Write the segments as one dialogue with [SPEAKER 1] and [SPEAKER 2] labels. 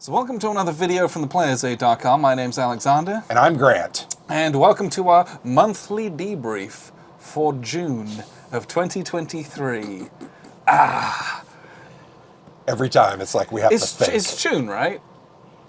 [SPEAKER 1] So welcome to another video from theplayersaid.com. My name's Alexander.
[SPEAKER 2] And I'm Grant.
[SPEAKER 1] And welcome to our monthly debrief for June of 2023.
[SPEAKER 2] Every time it's like we have to think.
[SPEAKER 1] It's June, right?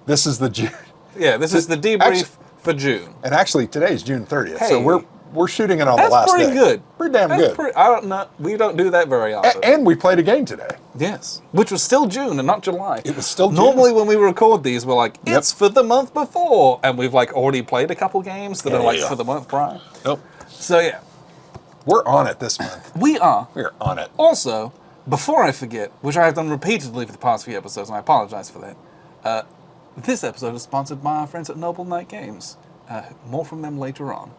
[SPEAKER 2] This is the June.
[SPEAKER 1] Yeah, this is the debrief for June.
[SPEAKER 2] And actually today's June 30th.
[SPEAKER 1] Hey,
[SPEAKER 2] so we're shooting it on the last
[SPEAKER 1] That's pretty
[SPEAKER 2] day.
[SPEAKER 1] good.
[SPEAKER 2] Pretty damn good.
[SPEAKER 1] I don't know. We don't do that very often.
[SPEAKER 2] And we played a game today.
[SPEAKER 1] Yes, which was still June and not July.
[SPEAKER 2] It was still June.
[SPEAKER 1] Normally when we record these, we're like, it's for the month before. And we've like already played a couple games that are like for the month prior.
[SPEAKER 2] Nope.
[SPEAKER 1] So yeah.
[SPEAKER 2] We're on it this month.
[SPEAKER 1] We are.
[SPEAKER 2] We're on it.
[SPEAKER 1] Also, before I forget, which I have done repeatedly for the past few episodes, and I apologize for that, this episode is sponsored by our friends at Noble Knight Games. More from them later on.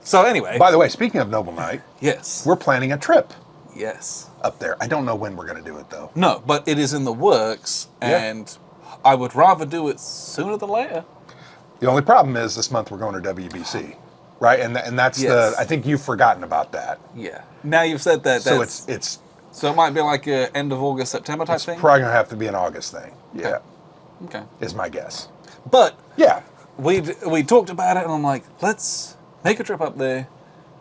[SPEAKER 1] So anyway.
[SPEAKER 2] By the way, speaking of Noble Knight,
[SPEAKER 1] yes.
[SPEAKER 2] we're planning a trip
[SPEAKER 1] Yes.
[SPEAKER 2] up there. I don't know when we're going to do it, though.
[SPEAKER 1] No, but it is in the works, and I would rather do it sooner than later.
[SPEAKER 2] The only problem is this month we're going to WBC, right? And that's I think you've forgotten about that.
[SPEAKER 1] Yeah. Now you've said that.
[SPEAKER 2] So it's
[SPEAKER 1] so it might be like a end of August, September type thing?
[SPEAKER 2] probably going to have to be an August thing. Yeah.
[SPEAKER 1] Okay.
[SPEAKER 2] Is my guess.
[SPEAKER 1] But
[SPEAKER 2] Yeah.
[SPEAKER 1] we talked about it, and I'm like, let's make a trip up there.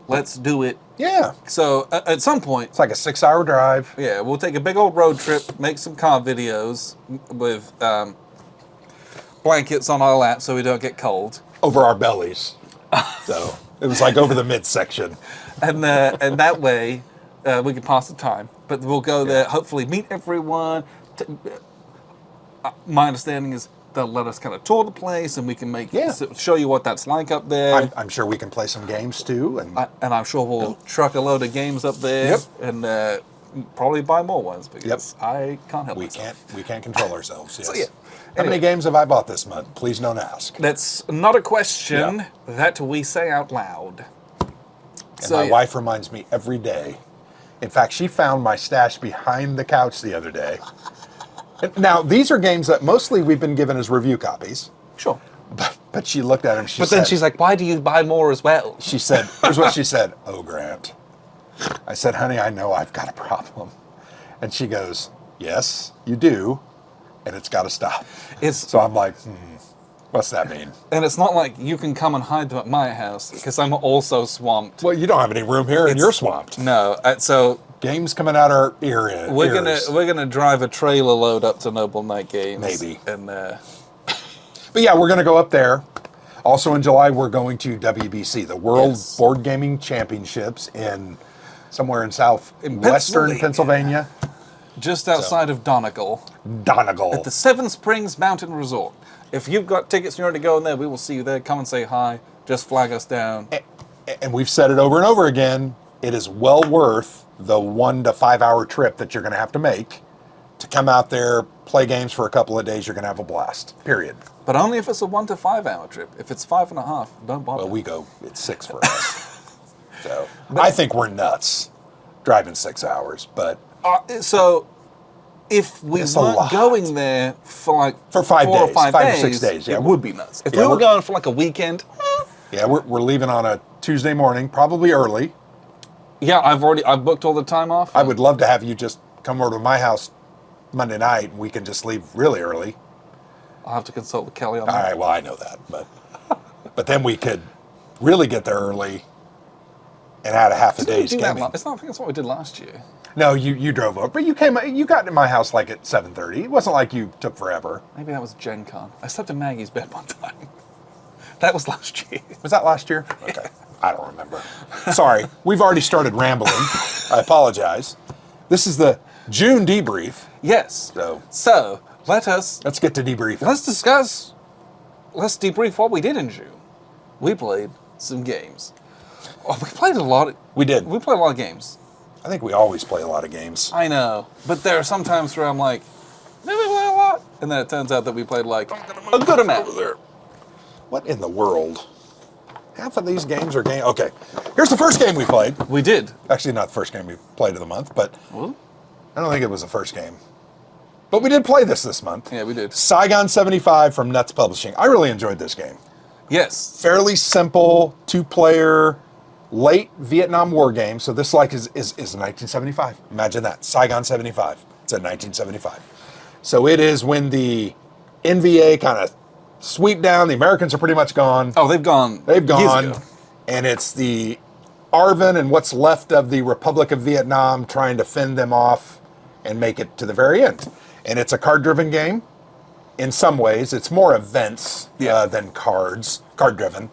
[SPEAKER 1] Let's do it.
[SPEAKER 2] Yeah.
[SPEAKER 1] So at some point,
[SPEAKER 2] It's like a 6-hour drive.
[SPEAKER 1] yeah, we'll take a big old road trip, make some car videos with blankets on our laps so we don't get cold.
[SPEAKER 2] Over our bellies. So it was like over the midsection.
[SPEAKER 1] And that way we can pass the time. But we'll go there, hopefully meet everyone. My understanding is they'll let us kind of tour the place, and we can show you what that's like up there.
[SPEAKER 2] I'm sure we can play some games too.
[SPEAKER 1] And I'm sure we'll truck a load of games up there.
[SPEAKER 2] Yep.
[SPEAKER 1] And probably buy more ones because I can't help
[SPEAKER 2] we
[SPEAKER 1] myself.
[SPEAKER 2] can't control ourselves. Yes.
[SPEAKER 1] So, yeah.
[SPEAKER 2] How many games have I bought this month? Please don't ask.
[SPEAKER 1] That's not a question that we say out loud.
[SPEAKER 2] And my wife reminds me every day. In fact, she found my stash behind the couch the other day. Now, these are games that mostly we've been given as review copies.
[SPEAKER 1] Sure.
[SPEAKER 2] But she looked at them.
[SPEAKER 1] Then she's like, why do you buy more as well?
[SPEAKER 2] She said, here's what she said. Oh, Grant. I said, honey, I know I've got a problem. And she goes, yes, you do. And it's got to stop. So I'm like, what's that mean?
[SPEAKER 1] And it's not like you can come and hide them at my house because I'm also swamped.
[SPEAKER 2] Well, you don't have any room here and you're swamped.
[SPEAKER 1] No. So
[SPEAKER 2] games coming out our ears.
[SPEAKER 1] we're gonna drive a trailer load up to Noble Knight Games.
[SPEAKER 2] Maybe.
[SPEAKER 1] And
[SPEAKER 2] But yeah, we're going to go up there. Also in July, we're going to WBC, the World Board Gaming Championships in somewhere in southwestern Pennsylvania.
[SPEAKER 1] Just outside of Donegal. At the Seven Springs Mountain Resort. If you've got tickets and you're already going there, we will see you there. Come and say hi. Just flag us down.
[SPEAKER 2] And we've said it over and over again. It is well worth the 1 to 5 hour trip that you're going to have to make to come out there, play games for a couple of days. You're going to have a blast. Period.
[SPEAKER 1] But only if it's a 1 to 5 hour trip. If it's 5.5, don't bother.
[SPEAKER 2] Well, it's 6 for us. So I think we're nuts driving 6 hours, but
[SPEAKER 1] so if we weren't going there for
[SPEAKER 2] 5
[SPEAKER 1] 4
[SPEAKER 2] days,
[SPEAKER 1] or 5
[SPEAKER 2] 5
[SPEAKER 1] days,
[SPEAKER 2] or 6 days,
[SPEAKER 1] it would be nuts. If we were going for like a weekend,
[SPEAKER 2] we're leaving on a Tuesday morning, probably early.
[SPEAKER 1] Yeah, I've booked all the time off.
[SPEAKER 2] I would love to have you just come over to my house Monday night, and we can just leave really early.
[SPEAKER 1] I'll have to consult with Kelly on that.
[SPEAKER 2] All right, well, I know that, but then we could really get there early and add a half a day's gaming.
[SPEAKER 1] I think that's what we did last year.
[SPEAKER 2] No, you drove over, but you got to my house like at 7:30. It wasn't like you took forever.
[SPEAKER 1] Maybe that was Gen Con. I slept in Maggie's bed one time. That was last year.
[SPEAKER 2] Was that last year? Okay. I don't remember. Sorry. We've already started rambling. I apologize. This is the June debrief.
[SPEAKER 1] Yes. So let's
[SPEAKER 2] get to debrief.
[SPEAKER 1] Let's debrief what we did in June. We played some games. Oh, we played a lot.
[SPEAKER 2] We did.
[SPEAKER 1] We played a lot of games.
[SPEAKER 2] I think we always play a lot of games.
[SPEAKER 1] I know. But there are some times where I'm like, maybe we play a lot. And then it turns out that we played like a good amount. Over there.
[SPEAKER 2] What in the world? Half of these games are game. Okay, here's the first game we played.
[SPEAKER 1] We did.
[SPEAKER 2] Actually, not the first game we played of the month, but I don't think it was the first game. But we did play this month.
[SPEAKER 1] Yeah, we did.
[SPEAKER 2] Saigon 75 from Nuts Publishing. I really enjoyed this game.
[SPEAKER 1] Yes.
[SPEAKER 2] Fairly simple, 2-player, late Vietnam War game. So this is 1975. Imagine that. Saigon 75. It's in 1975. So it is when the NVA kind of sweep down. The Americans are pretty much gone.
[SPEAKER 1] Oh, they've gone.
[SPEAKER 2] They've
[SPEAKER 1] years
[SPEAKER 2] gone.
[SPEAKER 1] ago.
[SPEAKER 2] And it's the ARVN and what's left of the Republic of Vietnam trying to fend them off and make it to the very end. And it's a card-driven game. In some ways, it's more events than card-driven.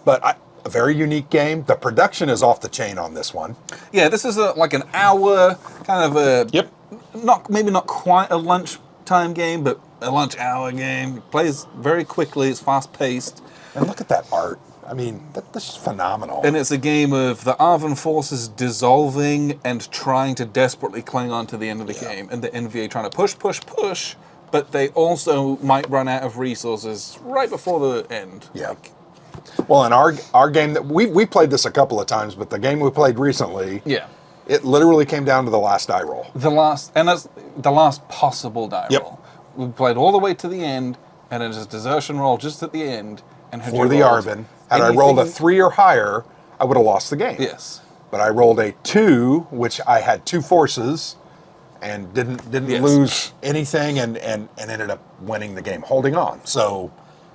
[SPEAKER 2] But a very unique game. The production is off the chain on this one.
[SPEAKER 1] Yeah, this is like an hour, kind of a...
[SPEAKER 2] Yep.
[SPEAKER 1] Maybe not quite a lunchtime game, but a lunch hour game. It plays very quickly. It's fast-paced.
[SPEAKER 2] And look at that art. I mean, this is phenomenal.
[SPEAKER 1] And it's a game of the ARVN forces dissolving and trying to desperately cling on to the end of the game. And the NVA trying to push, but they also might run out of resources right before the end.
[SPEAKER 2] Yeah. Well, in our game, that we played this a couple of times, but the game we played recently, it literally came down to the last die roll.
[SPEAKER 1] That's the last possible die roll. We played all the way to the end, and it is a desertion roll just at the end. And
[SPEAKER 2] for the ARVN. Had I rolled a 3 or higher, I would have lost the game.
[SPEAKER 1] Yes.
[SPEAKER 2] But I rolled a 2, which I had 2 forces, and didn't lose anything, and ended up winning the game, holding on. So,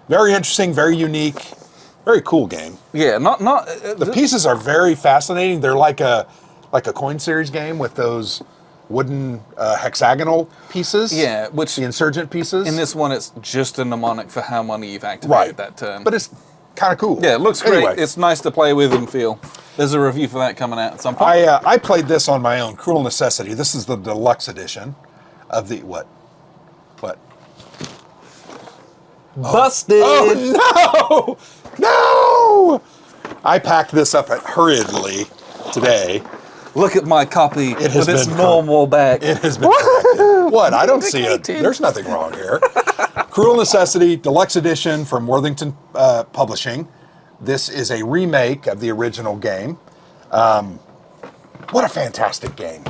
[SPEAKER 2] very interesting, very unique, very cool game.
[SPEAKER 1] Yeah,
[SPEAKER 2] the pieces are very fascinating. They're like a coin series game with those wooden hexagonal pieces.
[SPEAKER 1] Yeah, which
[SPEAKER 2] the insurgent pieces.
[SPEAKER 1] In this one, it's just a mnemonic for how many you've activated that turn.
[SPEAKER 2] But it's kind of cool.
[SPEAKER 1] Yeah, it looks great. It's nice to play with and feel. There's a review for that coming out at some point.
[SPEAKER 2] I played this on my own, Cruel Necessity. This is the deluxe edition of the what?
[SPEAKER 1] Busted!
[SPEAKER 2] Oh no! I packed this up hurriedly today.
[SPEAKER 1] Look at my copy with its normal back.
[SPEAKER 2] It has been corrected. What? I don't see it. There's nothing wrong here. Cruel Necessity, Deluxe Edition from Worthington Publishing. This is a remake of the original game. What a fantastic game.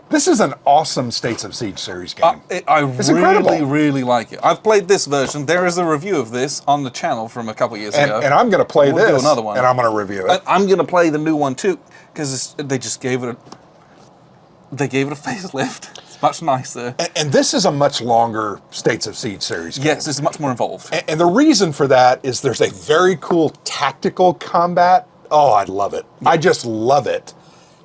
[SPEAKER 2] This is an awesome States of Siege series game.
[SPEAKER 1] It's really like it. I've played this version. There is a review of this on the channel from a couple years ago.
[SPEAKER 2] And I'm going to play this,
[SPEAKER 1] do another one.
[SPEAKER 2] And I'm going to review it.
[SPEAKER 1] I'm going to play the new one too, because they just gave it a facelift. It's much nicer.
[SPEAKER 2] And this is a much longer States of Siege series game.
[SPEAKER 1] Yes, it's much more involved.
[SPEAKER 2] And the reason for that is there's a very cool tactical combat. Oh, I love it. Yeah. I just love it.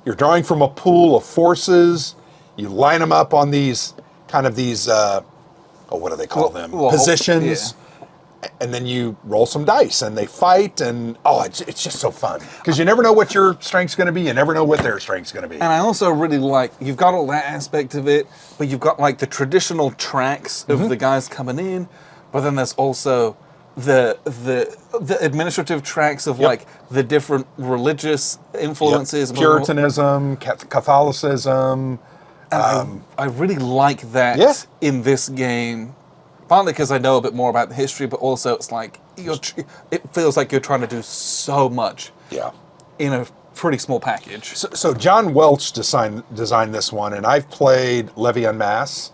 [SPEAKER 2] You're drawing from a pool of forces. You line them up on these what do they call them? Positions. Yeah. And then you roll some dice and they fight, and it's just so fun. Because you never know what your strength's going to be. You never know what their strength's going to be.
[SPEAKER 1] And I also really like, you've got all that aspect of it, but you've got like the traditional tracks of the guys coming in, but then there's also the administrative tracks of like the different religious influences.
[SPEAKER 2] Puritanism, Catholicism.
[SPEAKER 1] And I really like that in this game, partly because I know a bit more about the history, but also it's like it feels like you're trying to do so much in a pretty small package.
[SPEAKER 2] So John Welch designed this one, and I've played Levy en Masse.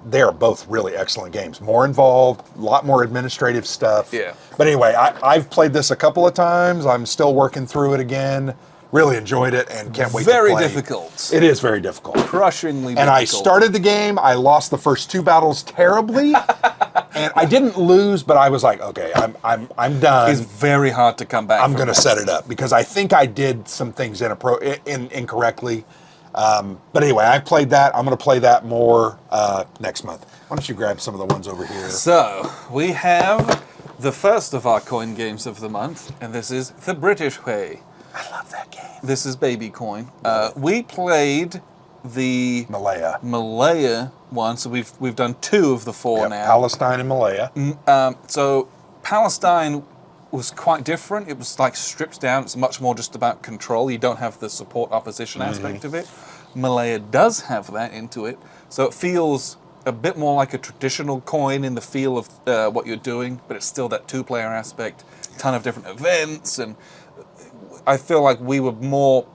[SPEAKER 2] They are both really excellent games. More involved, a lot more administrative stuff.
[SPEAKER 1] Yeah.
[SPEAKER 2] But anyway, I've played this a couple of times. I'm still working through it again. Really enjoyed it and can't wait to play.
[SPEAKER 1] Very difficult.
[SPEAKER 2] It is very difficult.
[SPEAKER 1] Crushingly difficult.
[SPEAKER 2] And I started the game. I lost the first 2 battles terribly. And I didn't lose, but I was like, okay, I'm done.
[SPEAKER 1] It's very hard to come back.
[SPEAKER 2] I'm going to set it up because I think I did some things incorrectly. But anyway, I played that. I'm going to play that more next month. Why don't you grab some of the ones over here?
[SPEAKER 1] So we have the first of our coin games of the month, and this is The British Way.
[SPEAKER 2] I love that game.
[SPEAKER 1] This is Baby Coin. We played the Malaya one, so we've done 2 of the 4 now.
[SPEAKER 2] Palestine and Malaya.
[SPEAKER 1] So Palestine was quite different. It was like stripped down. It's much more just about control. You don't have the support opposition aspect of it. Malaya does have that into it, so it feels a bit more like a traditional coin in the feel of what you're doing, but it's still that 2-player aspect. Ton of different events, and I feel like we were more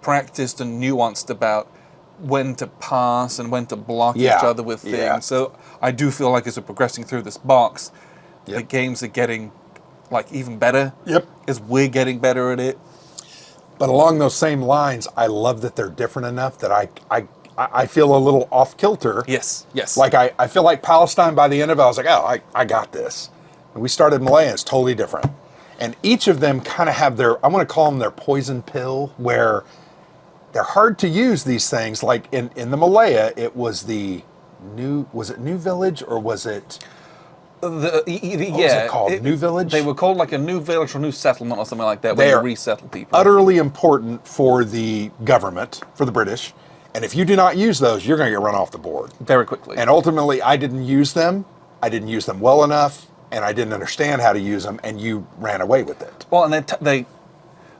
[SPEAKER 1] practiced and nuanced about when to pass and when to block each other with things. Yeah. So I do feel like as we're progressing through this box, the games are getting like even better. As we're getting better at it.
[SPEAKER 2] But along those same lines, I love that they're different enough that I I feel a little off kilter.
[SPEAKER 1] Yes, yes.
[SPEAKER 2] Like I feel like Palestine by the end of it, I was like, oh, I got this. And we started Malaya, and it's totally different. And each of them kind of have their, I want to call them their poison pill, where they're hard to use, these things. Like in the Malaya, it was was it New Village, or was it...
[SPEAKER 1] What was
[SPEAKER 2] it called? New Village?
[SPEAKER 1] They were called like a new village or new settlement or something like that, where you resettle people.
[SPEAKER 2] Utterly important for the government, for the British. And if you do not use those, you're going to get run off the board.
[SPEAKER 1] Very quickly.
[SPEAKER 2] And ultimately, I didn't use them. I didn't use them well enough, and I didn't understand how to use them, and you ran away with it.
[SPEAKER 1] Well, and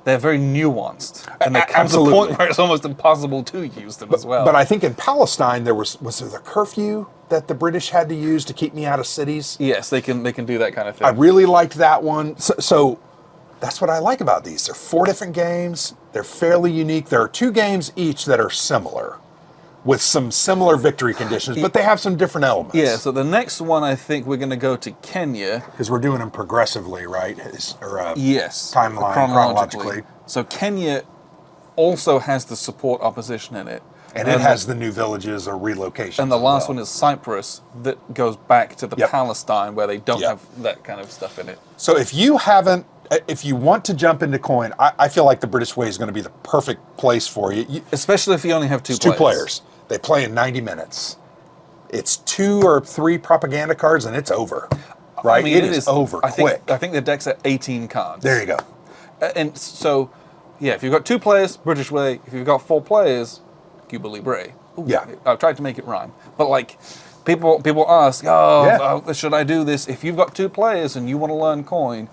[SPEAKER 1] they're very nuanced. And they come to the point where it's almost impossible to use them as well.
[SPEAKER 2] But I think in Palestine, was there the curfew that the British had to use to keep me out of cities?
[SPEAKER 1] Yes, they can do that kind of thing.
[SPEAKER 2] I really liked that one. So that's what I like about these. They're 4 different games. They're fairly unique. There are 2 games each that are similar, with some similar victory conditions, but they have some different elements.
[SPEAKER 1] Yeah, so the next one, I think we're going to go to Kenya.
[SPEAKER 2] Because we're doing them progressively, right?
[SPEAKER 1] Yes.
[SPEAKER 2] Timeline, chronologically.
[SPEAKER 1] So Kenya also has the support opposition in it.
[SPEAKER 2] And it has the new villages or relocations.
[SPEAKER 1] And the last one is Cyprus, that goes back to the Palestine, where they don't have that kind of stuff in it.
[SPEAKER 2] So if you want to jump into coin, I feel like the British way is going to be the perfect place for you.
[SPEAKER 1] Especially if you only have 2 players.
[SPEAKER 2] 2 players. They play in 90 minutes. It's 2 or 3 propaganda cards, and it's over. Right? I mean, it is over quick.
[SPEAKER 1] I think the deck's at 18 cards.
[SPEAKER 2] There you go.
[SPEAKER 1] And so, yeah, if you've got 2 players, British way. If you've got 4 players, Cuba Libre. Ooh,
[SPEAKER 2] yeah.
[SPEAKER 1] I've tried to make it rhyme. But like, people ask, should I do this? If you've got 2 players and you want to learn coin,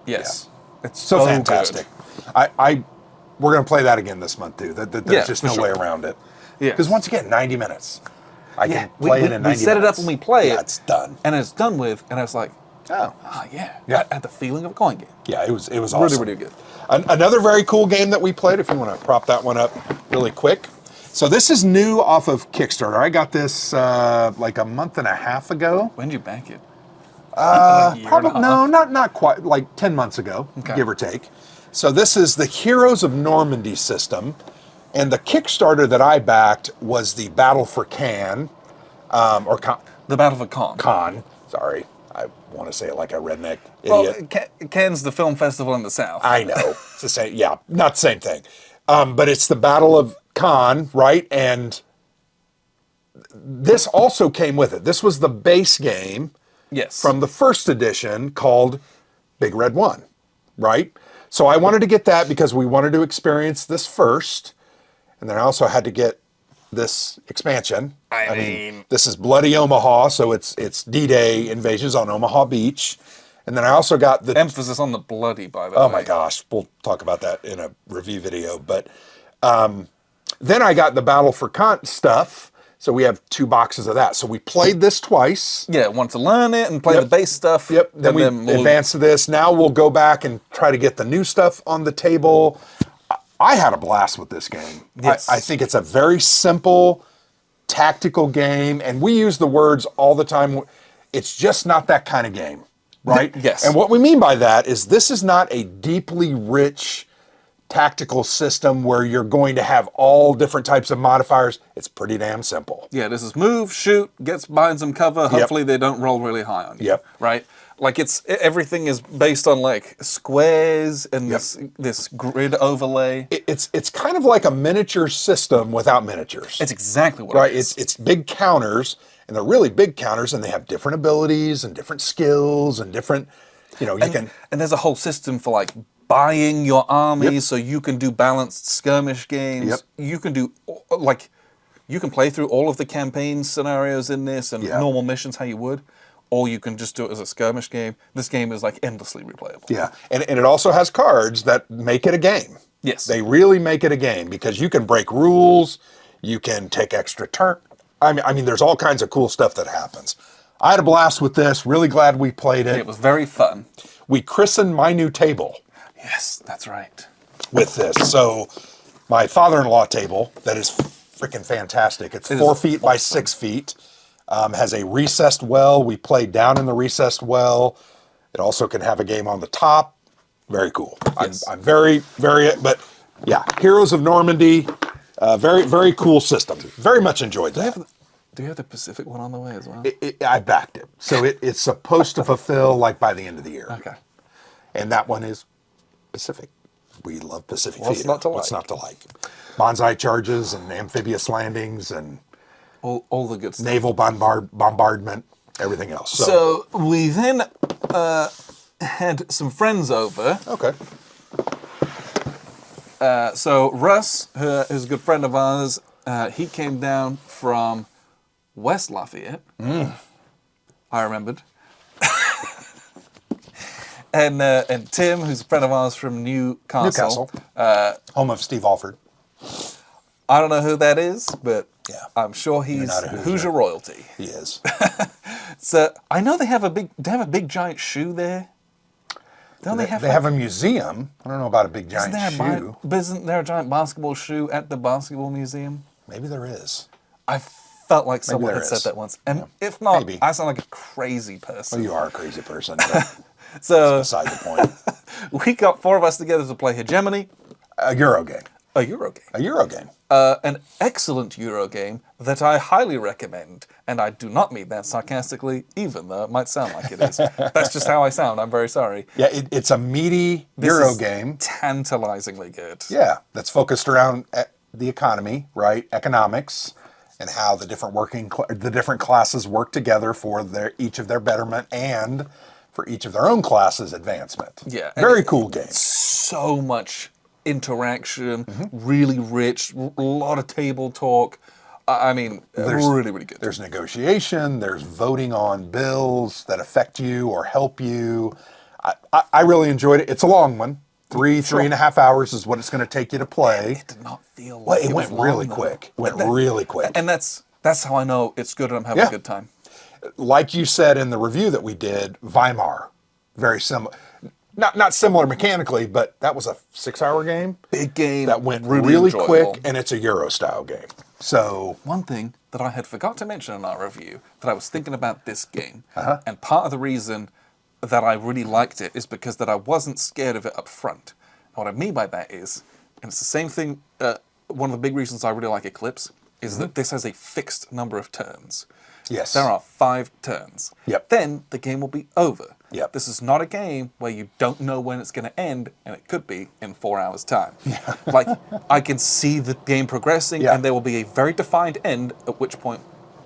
[SPEAKER 1] yes. Yeah. It's so
[SPEAKER 2] fantastic. Good. We're going to play that again this month, too. There's just no way around it.
[SPEAKER 1] Yeah.
[SPEAKER 2] Because once again, 90 minutes. I can play it in 90 minutes.
[SPEAKER 1] We set it up and we play it.
[SPEAKER 2] Yeah, it's done.
[SPEAKER 1] And it's done with, and I was like, yeah. I had the feeling of a coin game.
[SPEAKER 2] Yeah, it was awesome.
[SPEAKER 1] Really, really good.
[SPEAKER 2] Another very cool game that we played, if you want to prop that one up really quick. So this is new off of Kickstarter. I got this like a month and a half ago.
[SPEAKER 1] When did you back it?
[SPEAKER 2] Probably not quite, like 10 months ago, give or take. So this is the Heroes of Normandy system, and the Kickstarter that I backed was the Battle for Cannes,
[SPEAKER 1] the Battle for Cannes.
[SPEAKER 2] Cannes, sorry. I want to say it like a redneck idiot.
[SPEAKER 1] Well, Cannes, the film festival in the South.
[SPEAKER 2] I know. It's the same. Yeah, not the same thing. But it's the Battle of Cannes, right? And this also came with it. This was the base game from the first edition called Big Red 1, right? So I wanted to get that because we wanted to experience this first. And then I also had to get this expansion. I mean, this is Bloody Omaha, so it's D-Day invasions on Omaha Beach. And then I also got the...
[SPEAKER 1] Emphasis on the bloody, by the way.
[SPEAKER 2] Oh my gosh, we'll talk about that in a review video. But then I got the Battle for Kant stuff, so we have 2 boxes of that. So we played this twice.
[SPEAKER 1] Yeah, want to learn it and play the base stuff.
[SPEAKER 2] Yep, then we advanced to this. Now we'll go back and try to get the new stuff on the table. I had a blast with this game.
[SPEAKER 1] Yes.
[SPEAKER 2] I think it's a very simple, tactical game, and we use the words all the time. It's just not that kind of game, right?
[SPEAKER 1] Yes.
[SPEAKER 2] And what we mean by that is this is not a deeply rich tactical system where you're going to have all different types of modifiers. It's pretty damn simple.
[SPEAKER 1] Yeah, this is move, shoot, gets behind some cover. Hopefully they don't roll really high on you.
[SPEAKER 2] Yep.
[SPEAKER 1] Right? Like everything is based on like squares and this grid overlay.
[SPEAKER 2] It's kind of like a miniature system without miniatures.
[SPEAKER 1] It's exactly what it is.
[SPEAKER 2] It's big counters, and they're really big counters, and they have different abilities and different skills and different, and
[SPEAKER 1] there's a whole system for like buying your armies so you can do balanced skirmish games.
[SPEAKER 2] Yep.
[SPEAKER 1] You can do you can play through all of the campaign scenarios in this and normal missions how you would. Or you can just do it as a skirmish game. This game is like endlessly replayable.
[SPEAKER 2] Yeah, and it also has cards that make it a game.
[SPEAKER 1] Yes.
[SPEAKER 2] They really make it a game because you can break rules, you can take extra turn. I mean, there's all kinds of cool stuff that happens. I had a blast with this, really glad we played it.
[SPEAKER 1] It was very fun.
[SPEAKER 2] We christened my new table.
[SPEAKER 1] Yes, that's right.
[SPEAKER 2] With this. So, my father-in-law table, that is freaking fantastic. It's 4 feet by 6 feet. Has a recessed well. We play down in the recessed well. It also can have a game on the top. Very cool.
[SPEAKER 1] Yes.
[SPEAKER 2] I'm very, very, but yeah, Heroes of Normandy, Very, very cool system. Very much enjoyed that.
[SPEAKER 1] Do you have the Pacific one on the way as well?
[SPEAKER 2] I backed it. So it's supposed to fulfill like by the end of the year.
[SPEAKER 1] Okay.
[SPEAKER 2] And that one is Pacific. We love Pacific
[SPEAKER 1] What's
[SPEAKER 2] Theater.
[SPEAKER 1] not to like?
[SPEAKER 2] What's not to like? Bonsai charges and amphibious landings and
[SPEAKER 1] all the good stuff.
[SPEAKER 2] naval bombardment, everything else.
[SPEAKER 1] So we then had some friends over.
[SPEAKER 2] Okay.
[SPEAKER 1] So Russ, who's a good friend of ours, he came down from West Lafayette. I remembered. And Tim, who's a friend of ours from Newcastle.
[SPEAKER 2] Home of Steve Alford.
[SPEAKER 1] I don't know who that is, but
[SPEAKER 2] Yeah.
[SPEAKER 1] I'm sure he's
[SPEAKER 2] not a Hoosier.
[SPEAKER 1] Hoosier royalty.
[SPEAKER 2] He is.
[SPEAKER 1] So I know they have a big giant shoe there. Don't they have?
[SPEAKER 2] They have a museum. I don't know about a big giant shoe.
[SPEAKER 1] Isn't there a giant basketball shoe at the basketball museum?
[SPEAKER 2] Maybe there is.
[SPEAKER 1] I felt like someone
[SPEAKER 2] there
[SPEAKER 1] had said
[SPEAKER 2] is.
[SPEAKER 1] that once, and if not,
[SPEAKER 2] Maybe.
[SPEAKER 1] I sound like a crazy person.
[SPEAKER 2] Well, you are a crazy person. But
[SPEAKER 1] So
[SPEAKER 2] beside the point.
[SPEAKER 1] we got 4 of us together to play Hegemony,
[SPEAKER 2] A Euro game.
[SPEAKER 1] a Euro game.
[SPEAKER 2] A Euro game.
[SPEAKER 1] An excellent Euro game that I highly recommend, and I do not mean that sarcastically, even though it might sound like it is. That's just how I sound. I'm very sorry.
[SPEAKER 2] Yeah, it's a meaty
[SPEAKER 1] This
[SPEAKER 2] Euro
[SPEAKER 1] is
[SPEAKER 2] game.
[SPEAKER 1] Tantalizingly good.
[SPEAKER 2] Yeah, that's focused around the economy, right? Economics, and how the different classes work together for each of their betterment and for each of their own classes' advancement.
[SPEAKER 1] Yeah,
[SPEAKER 2] very cool game.
[SPEAKER 1] So much interaction, really rich, a lot of table talk. I mean, really, really good.
[SPEAKER 2] There's negotiation. There's voting on bills that affect you or help you. I really enjoyed it. It's a long one. 3.5 hours is what it's going to take you to play.
[SPEAKER 1] It did not feel like
[SPEAKER 2] Well, it
[SPEAKER 1] was
[SPEAKER 2] went really
[SPEAKER 1] long,
[SPEAKER 2] quick.
[SPEAKER 1] though.
[SPEAKER 2] Went really quick.
[SPEAKER 1] And that's how I know it's good and I'm having a good time.
[SPEAKER 2] Like you said in the review that we did, Weimar, very similar. Not similar mechanically, but that was a 6-hour game.
[SPEAKER 1] Big game.
[SPEAKER 2] That went
[SPEAKER 1] really
[SPEAKER 2] really
[SPEAKER 1] enjoyable.
[SPEAKER 2] quick, and it's a Euro style game. So
[SPEAKER 1] one thing that I had forgot to mention in our review that I was thinking about this game, and part of the reason that I really liked it is because that I wasn't scared of it up front. And what I mean by that is, and it's the same thing, one of the big reasons I really like Eclipse is that this has a fixed number of turns.
[SPEAKER 2] yes,
[SPEAKER 1] There are 5 turns.
[SPEAKER 2] Yep.
[SPEAKER 1] Then the game will be over.
[SPEAKER 2] Yep.
[SPEAKER 1] This is not a game where you don't know when it's going to end, and it could be in 4 hours' time. Like, I can see the game progressing, and there will be a very defined end, at which point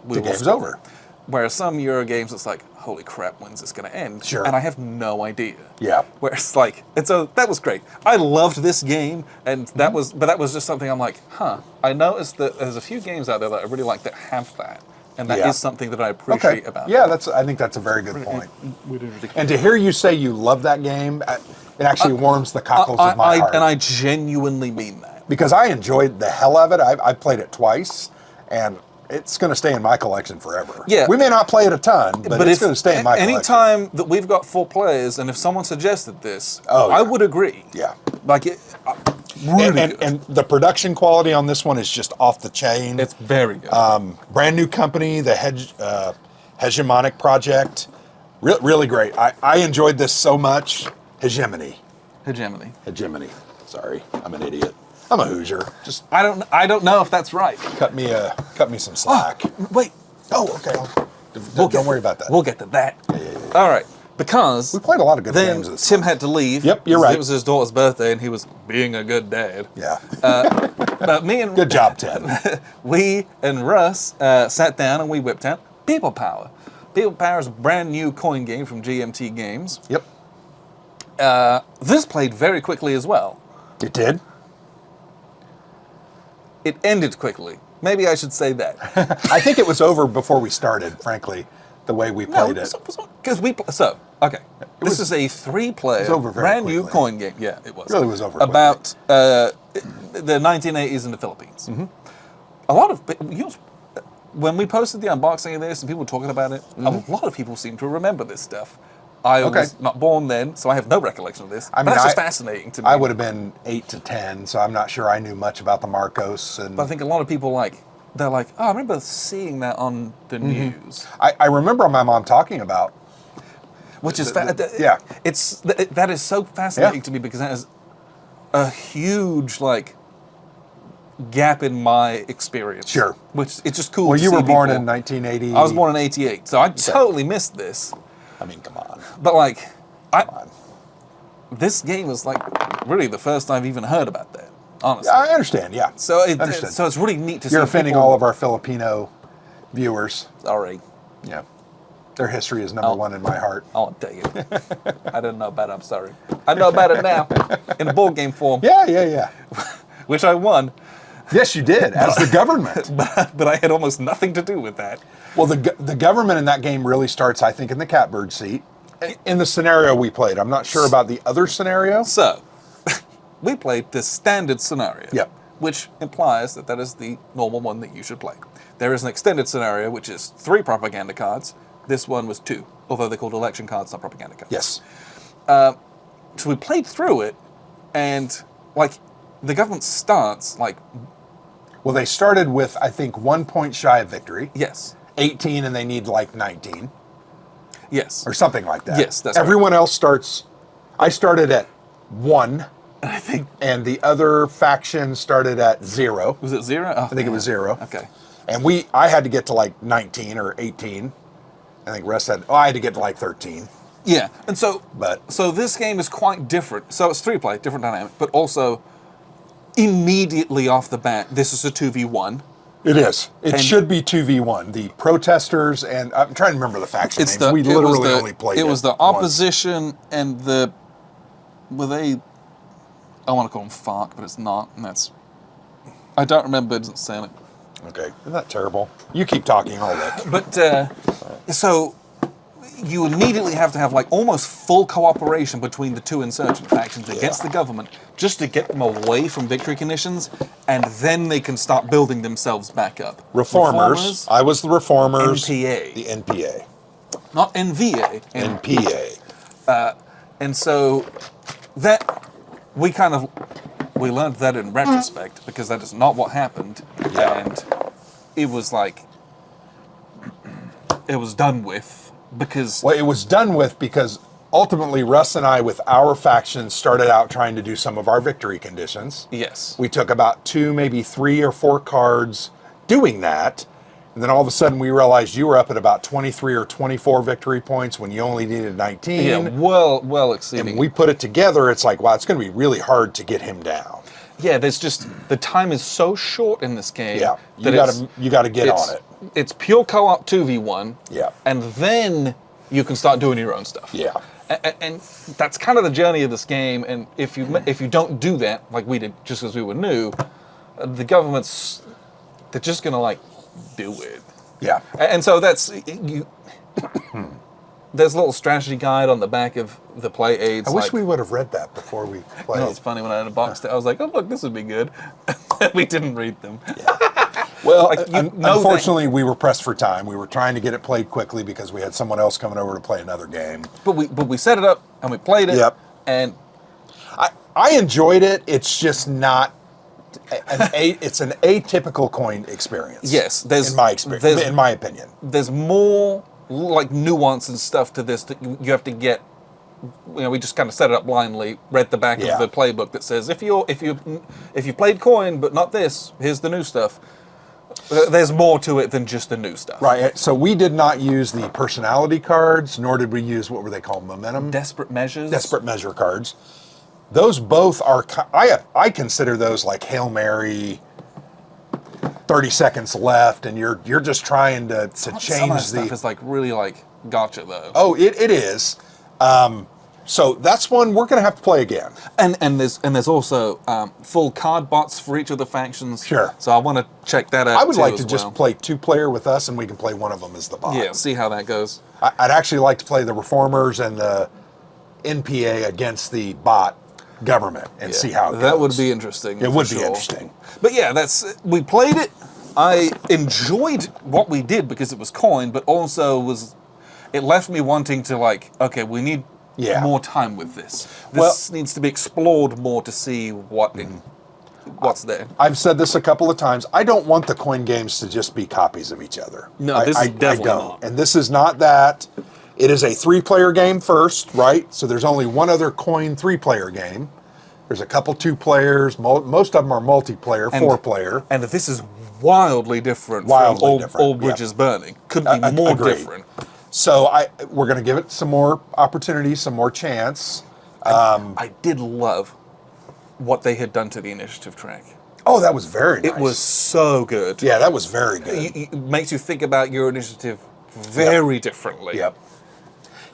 [SPEAKER 2] the game's over.
[SPEAKER 1] Whereas some Euro games, it's like, holy crap, when's this going to end?
[SPEAKER 2] Sure.
[SPEAKER 1] And I have no idea.
[SPEAKER 2] Yeah.
[SPEAKER 1] Where it's like, and so that was great. I loved this game, and that was just something I'm like, I noticed that there's a few games out there that I really like that have that. And that is something that I appreciate about it.
[SPEAKER 2] Yeah, I think that's a very good point. And to hear you say you love that game, it actually warms the cockles of my heart.
[SPEAKER 1] And I genuinely mean that.
[SPEAKER 2] Because I enjoyed the hell of it. I played it twice, and it's going to stay in my collection forever.
[SPEAKER 1] Yeah.
[SPEAKER 2] We may not play it a ton, but it's going to stay in my collection.
[SPEAKER 1] Anytime that we've got 4 players, and if someone suggested this,
[SPEAKER 2] Oh, yeah.
[SPEAKER 1] I would agree.
[SPEAKER 2] Yeah.
[SPEAKER 1] Like, really good.
[SPEAKER 2] And the production quality on this one is just off the chain.
[SPEAKER 1] It's very good.
[SPEAKER 2] Brand new company, the Hegemonic Project. Really great. I enjoyed this so much. Hegemony. Sorry, I'm an idiot. I'm a Hoosier. Just
[SPEAKER 1] I don't know if that's right.
[SPEAKER 2] cut me some slack.
[SPEAKER 1] Wait.
[SPEAKER 2] Oh, okay. Don't worry about that.
[SPEAKER 1] We'll get to that. All right. Because
[SPEAKER 2] We played a lot of good
[SPEAKER 1] then
[SPEAKER 2] games this
[SPEAKER 1] Tim had to leave.
[SPEAKER 2] Yep, you're right.
[SPEAKER 1] It was his daughter's birthday, and he was being a good dad.
[SPEAKER 2] Yeah.
[SPEAKER 1] But me and
[SPEAKER 2] Good job, Tim.
[SPEAKER 1] we and Russ sat down and we whipped out People Power. People Power is a brand new coin game from GMT Games.
[SPEAKER 2] Yep.
[SPEAKER 1] This played very quickly as well.
[SPEAKER 2] It did.
[SPEAKER 1] It ended quickly. Maybe I should say that.
[SPEAKER 2] I think it was over before we started, frankly, the way we played it.
[SPEAKER 1] Because this is a 3-player,
[SPEAKER 2] over very
[SPEAKER 1] brand new
[SPEAKER 2] quickly.
[SPEAKER 1] coin game. Yeah, it was.
[SPEAKER 2] Really was over
[SPEAKER 1] About the 1980s in the Philippines. A lot of when we posted the unboxing of this and people were talking about it, a lot of people seem to remember this stuff. I was not born then, so I have no recollection of this. But that's just fascinating to me.
[SPEAKER 2] I would have been 8 to 10, so I'm not sure I knew much about the Marcos.
[SPEAKER 1] But I think a lot of people they're like, oh, I remember seeing that on the news.
[SPEAKER 2] I remember my mom talking about.
[SPEAKER 1] Which is that is so fascinating to me because that is a huge gap in my experience.
[SPEAKER 2] Sure.
[SPEAKER 1] Which it's just cool.
[SPEAKER 2] Well,
[SPEAKER 1] to
[SPEAKER 2] you
[SPEAKER 1] see
[SPEAKER 2] were born
[SPEAKER 1] people.
[SPEAKER 2] in 1980.
[SPEAKER 1] I was born in '88, so I totally missed this.
[SPEAKER 2] I mean, come on.
[SPEAKER 1] But like,
[SPEAKER 2] Come on.
[SPEAKER 1] this game was like really the first I've even heard about that. Honestly.
[SPEAKER 2] I understand, yeah.
[SPEAKER 1] So
[SPEAKER 2] Understood.
[SPEAKER 1] so it's really neat to see.
[SPEAKER 2] You're offending
[SPEAKER 1] people,
[SPEAKER 2] all of our Filipino viewers.
[SPEAKER 1] Sorry.
[SPEAKER 2] Yeah. Their history is number one in my heart.
[SPEAKER 1] I'll tell you. I didn't know about it. I'm sorry. I know about it now in a board game form.
[SPEAKER 2] Yeah.
[SPEAKER 1] Which I won.
[SPEAKER 2] Yes, you did, as the government.
[SPEAKER 1] But I had almost nothing to do with that.
[SPEAKER 2] Well, the government in that game really starts, I think, in the catbird seat. In the scenario we played. I'm not sure about the other scenario.
[SPEAKER 1] So, we played the standard scenario.
[SPEAKER 2] Yep.
[SPEAKER 1] Which implies that that is the normal one that you should play. There is an extended scenario, which is 3 propaganda cards. This one was 2, although they're called election cards, not propaganda cards.
[SPEAKER 2] Yes.
[SPEAKER 1] So we played through it, and like the government starts like.
[SPEAKER 2] Well, they started with, I think, 1 point shy of victory.
[SPEAKER 1] Yes.
[SPEAKER 2] 18, and they need like 19.
[SPEAKER 1] Yes.
[SPEAKER 2] Or something like that.
[SPEAKER 1] Yes, that's
[SPEAKER 2] Everyone else starts. I started at 1.
[SPEAKER 1] I think.
[SPEAKER 2] And the other faction started at 0.
[SPEAKER 1] Was it 0? Oh,
[SPEAKER 2] I think it was 0.
[SPEAKER 1] Okay.
[SPEAKER 2] And I had to get to like 19 or 18. I think Russ said, I had to get to like 13.
[SPEAKER 1] Yeah, and so
[SPEAKER 2] But
[SPEAKER 1] so this game is quite different. So it's 3 play, different dynamic, but also immediately off the bat, this is a 2v1.
[SPEAKER 2] it is. It
[SPEAKER 1] And-
[SPEAKER 2] should be 2v1. The protesters and I'm trying to remember the faction names. We literally only played
[SPEAKER 1] it was the
[SPEAKER 2] once.
[SPEAKER 1] opposition and the were they I want to call them FARC, but it's not, and that's I don't remember, it doesn't say it.
[SPEAKER 2] Okay, isn't that terrible? You keep talking, I'll look.
[SPEAKER 1] But so you immediately have to have like almost full cooperation between the 2 insurgent factions against the government just to get them away from victory conditions, and then they can start building themselves back up.
[SPEAKER 2] Reformers. I was the reformers.
[SPEAKER 1] NPA.
[SPEAKER 2] The NPA.
[SPEAKER 1] Not NVA.
[SPEAKER 2] NPA.
[SPEAKER 1] And so that we learned that in retrospect, because that is not what happened.
[SPEAKER 2] Yeah.
[SPEAKER 1] And it was like it was done with because
[SPEAKER 2] Well, it was done with because ultimately Russ and I, with our faction, started out trying to do some of our victory conditions.
[SPEAKER 1] yes.
[SPEAKER 2] We took about 2, maybe 3 or 4 cards doing that. And then all of a sudden we realized you were up at about 23 or 24 victory points when you only needed 19.
[SPEAKER 1] Yeah, well exceeding.
[SPEAKER 2] And we put it together, it's like, wow, it's going to be really hard to get him down.
[SPEAKER 1] Yeah, there's just the time is so short in this game.
[SPEAKER 2] Yeah,
[SPEAKER 1] that
[SPEAKER 2] you got to get
[SPEAKER 1] it's-
[SPEAKER 2] on it.
[SPEAKER 1] It's pure co-op 2v1.
[SPEAKER 2] Yeah.
[SPEAKER 1] And then you can start doing your own stuff.
[SPEAKER 2] Yeah.
[SPEAKER 1] And that's kind of the journey of this game. And if you don't do that, like we did, just because we were new, the government's they're just gonna like do it.
[SPEAKER 2] Yeah.
[SPEAKER 1] And so that's you. There's a little strategy guide on the back of the play aids.
[SPEAKER 2] I wish we would have read that before we played.
[SPEAKER 1] No, it's funny when I unboxed it. I was like, "Oh look, this would be good." We didn't read them.
[SPEAKER 2] Well,
[SPEAKER 1] Like, you know
[SPEAKER 2] unfortunately, we were pressed for time. We were trying to get it played quickly because we had someone else coming over to play another game.
[SPEAKER 1] But we set it up and we played it.
[SPEAKER 2] Yep.
[SPEAKER 1] And
[SPEAKER 2] I enjoyed it. It's just not it's an atypical coin experience.
[SPEAKER 1] yes, there's
[SPEAKER 2] in my experience, in my opinion.
[SPEAKER 1] there's more like nuance and stuff to this that you have to get. You know, we just kind of set it up blindly. Read the back
[SPEAKER 2] Yeah.
[SPEAKER 1] of the playbook that says if you played coin but not this, here's the new stuff. There's more to it than just the new stuff.
[SPEAKER 2] Right. So we did not use the personality cards, nor did we use what were they called, momentum,
[SPEAKER 1] Desperate measures.
[SPEAKER 2] desperate measure cards. Those both are. I consider those like Hail Mary. 30 seconds left, and you're just trying to
[SPEAKER 1] Some of
[SPEAKER 2] change
[SPEAKER 1] that stuff is like really like gotcha though.
[SPEAKER 2] Oh, it is. So that's one we're going to have to play again.
[SPEAKER 1] And there's also full card bots for each of the factions.
[SPEAKER 2] Sure.
[SPEAKER 1] So I want to check that out.
[SPEAKER 2] I would
[SPEAKER 1] too
[SPEAKER 2] like
[SPEAKER 1] as
[SPEAKER 2] to just
[SPEAKER 1] well.
[SPEAKER 2] play 2-player with us, and we can play one of them as the bot.
[SPEAKER 1] Yeah, see how that goes.
[SPEAKER 2] I'd actually like to play the Reformers and the NPA against the bot government and see how it goes.
[SPEAKER 1] That would be interesting.
[SPEAKER 2] It
[SPEAKER 1] for
[SPEAKER 2] would be
[SPEAKER 1] sure.
[SPEAKER 2] interesting.
[SPEAKER 1] But yeah, we played it. I enjoyed what we did because it was coin, but also it left me wanting to like, okay, we need more time with this. This needs to be explored more to see what's there.
[SPEAKER 2] I've said this a couple of times. I don't want the coin games to just be copies of each other.
[SPEAKER 1] No, this is definitely not.
[SPEAKER 2] And this is not that. It is a 3-player game first, right? So there's only one other coin 3-player game. There's a couple 2 players. Most of them are multiplayer, 4-player.
[SPEAKER 1] And this is wildly different
[SPEAKER 2] Wildly
[SPEAKER 1] from
[SPEAKER 2] different,
[SPEAKER 1] All Bridges Burning. Couldn't be more
[SPEAKER 2] Agreed.
[SPEAKER 1] different.
[SPEAKER 2] So we're going to give it some more opportunity, some more chance.
[SPEAKER 1] I did love what they had done to the initiative track.
[SPEAKER 2] Oh, that was very nice.
[SPEAKER 1] It was so good.
[SPEAKER 2] Yeah, that was very good.
[SPEAKER 1] It makes you think about your initiative very differently.
[SPEAKER 2] Yep.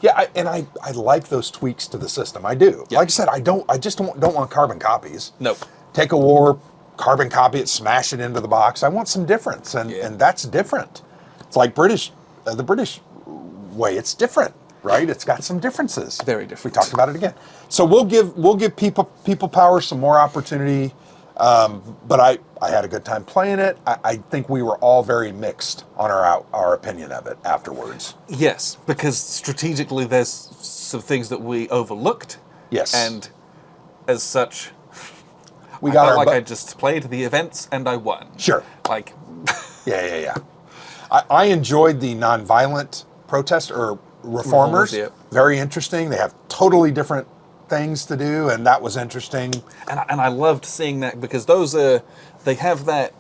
[SPEAKER 2] Yeah, I like those tweaks to the system. I do.
[SPEAKER 1] Yep.
[SPEAKER 2] Like I said, I just don't want carbon copies.
[SPEAKER 1] Nope.
[SPEAKER 2] Take a war, carbon copy it, smash it into the box. I want some difference, and that's different. It's like the British way. It's different, right? It's got some differences.
[SPEAKER 1] Very different.
[SPEAKER 2] We talked about it again. So we'll give people power some more opportunity. But I had a good time playing it. I think we were all very mixed on our opinion of it afterwards.
[SPEAKER 1] Yes, because strategically there's some things that we overlooked.
[SPEAKER 2] Yes.
[SPEAKER 1] And as such,
[SPEAKER 2] I
[SPEAKER 1] felt like I just played the events and I won.
[SPEAKER 2] Sure.
[SPEAKER 1] Like,
[SPEAKER 2] Yeah. I enjoyed the nonviolent protest or reformers.
[SPEAKER 1] Yeah.
[SPEAKER 2] Very interesting. They have totally different things to do, and that was interesting.
[SPEAKER 1] And I loved seeing that because they have that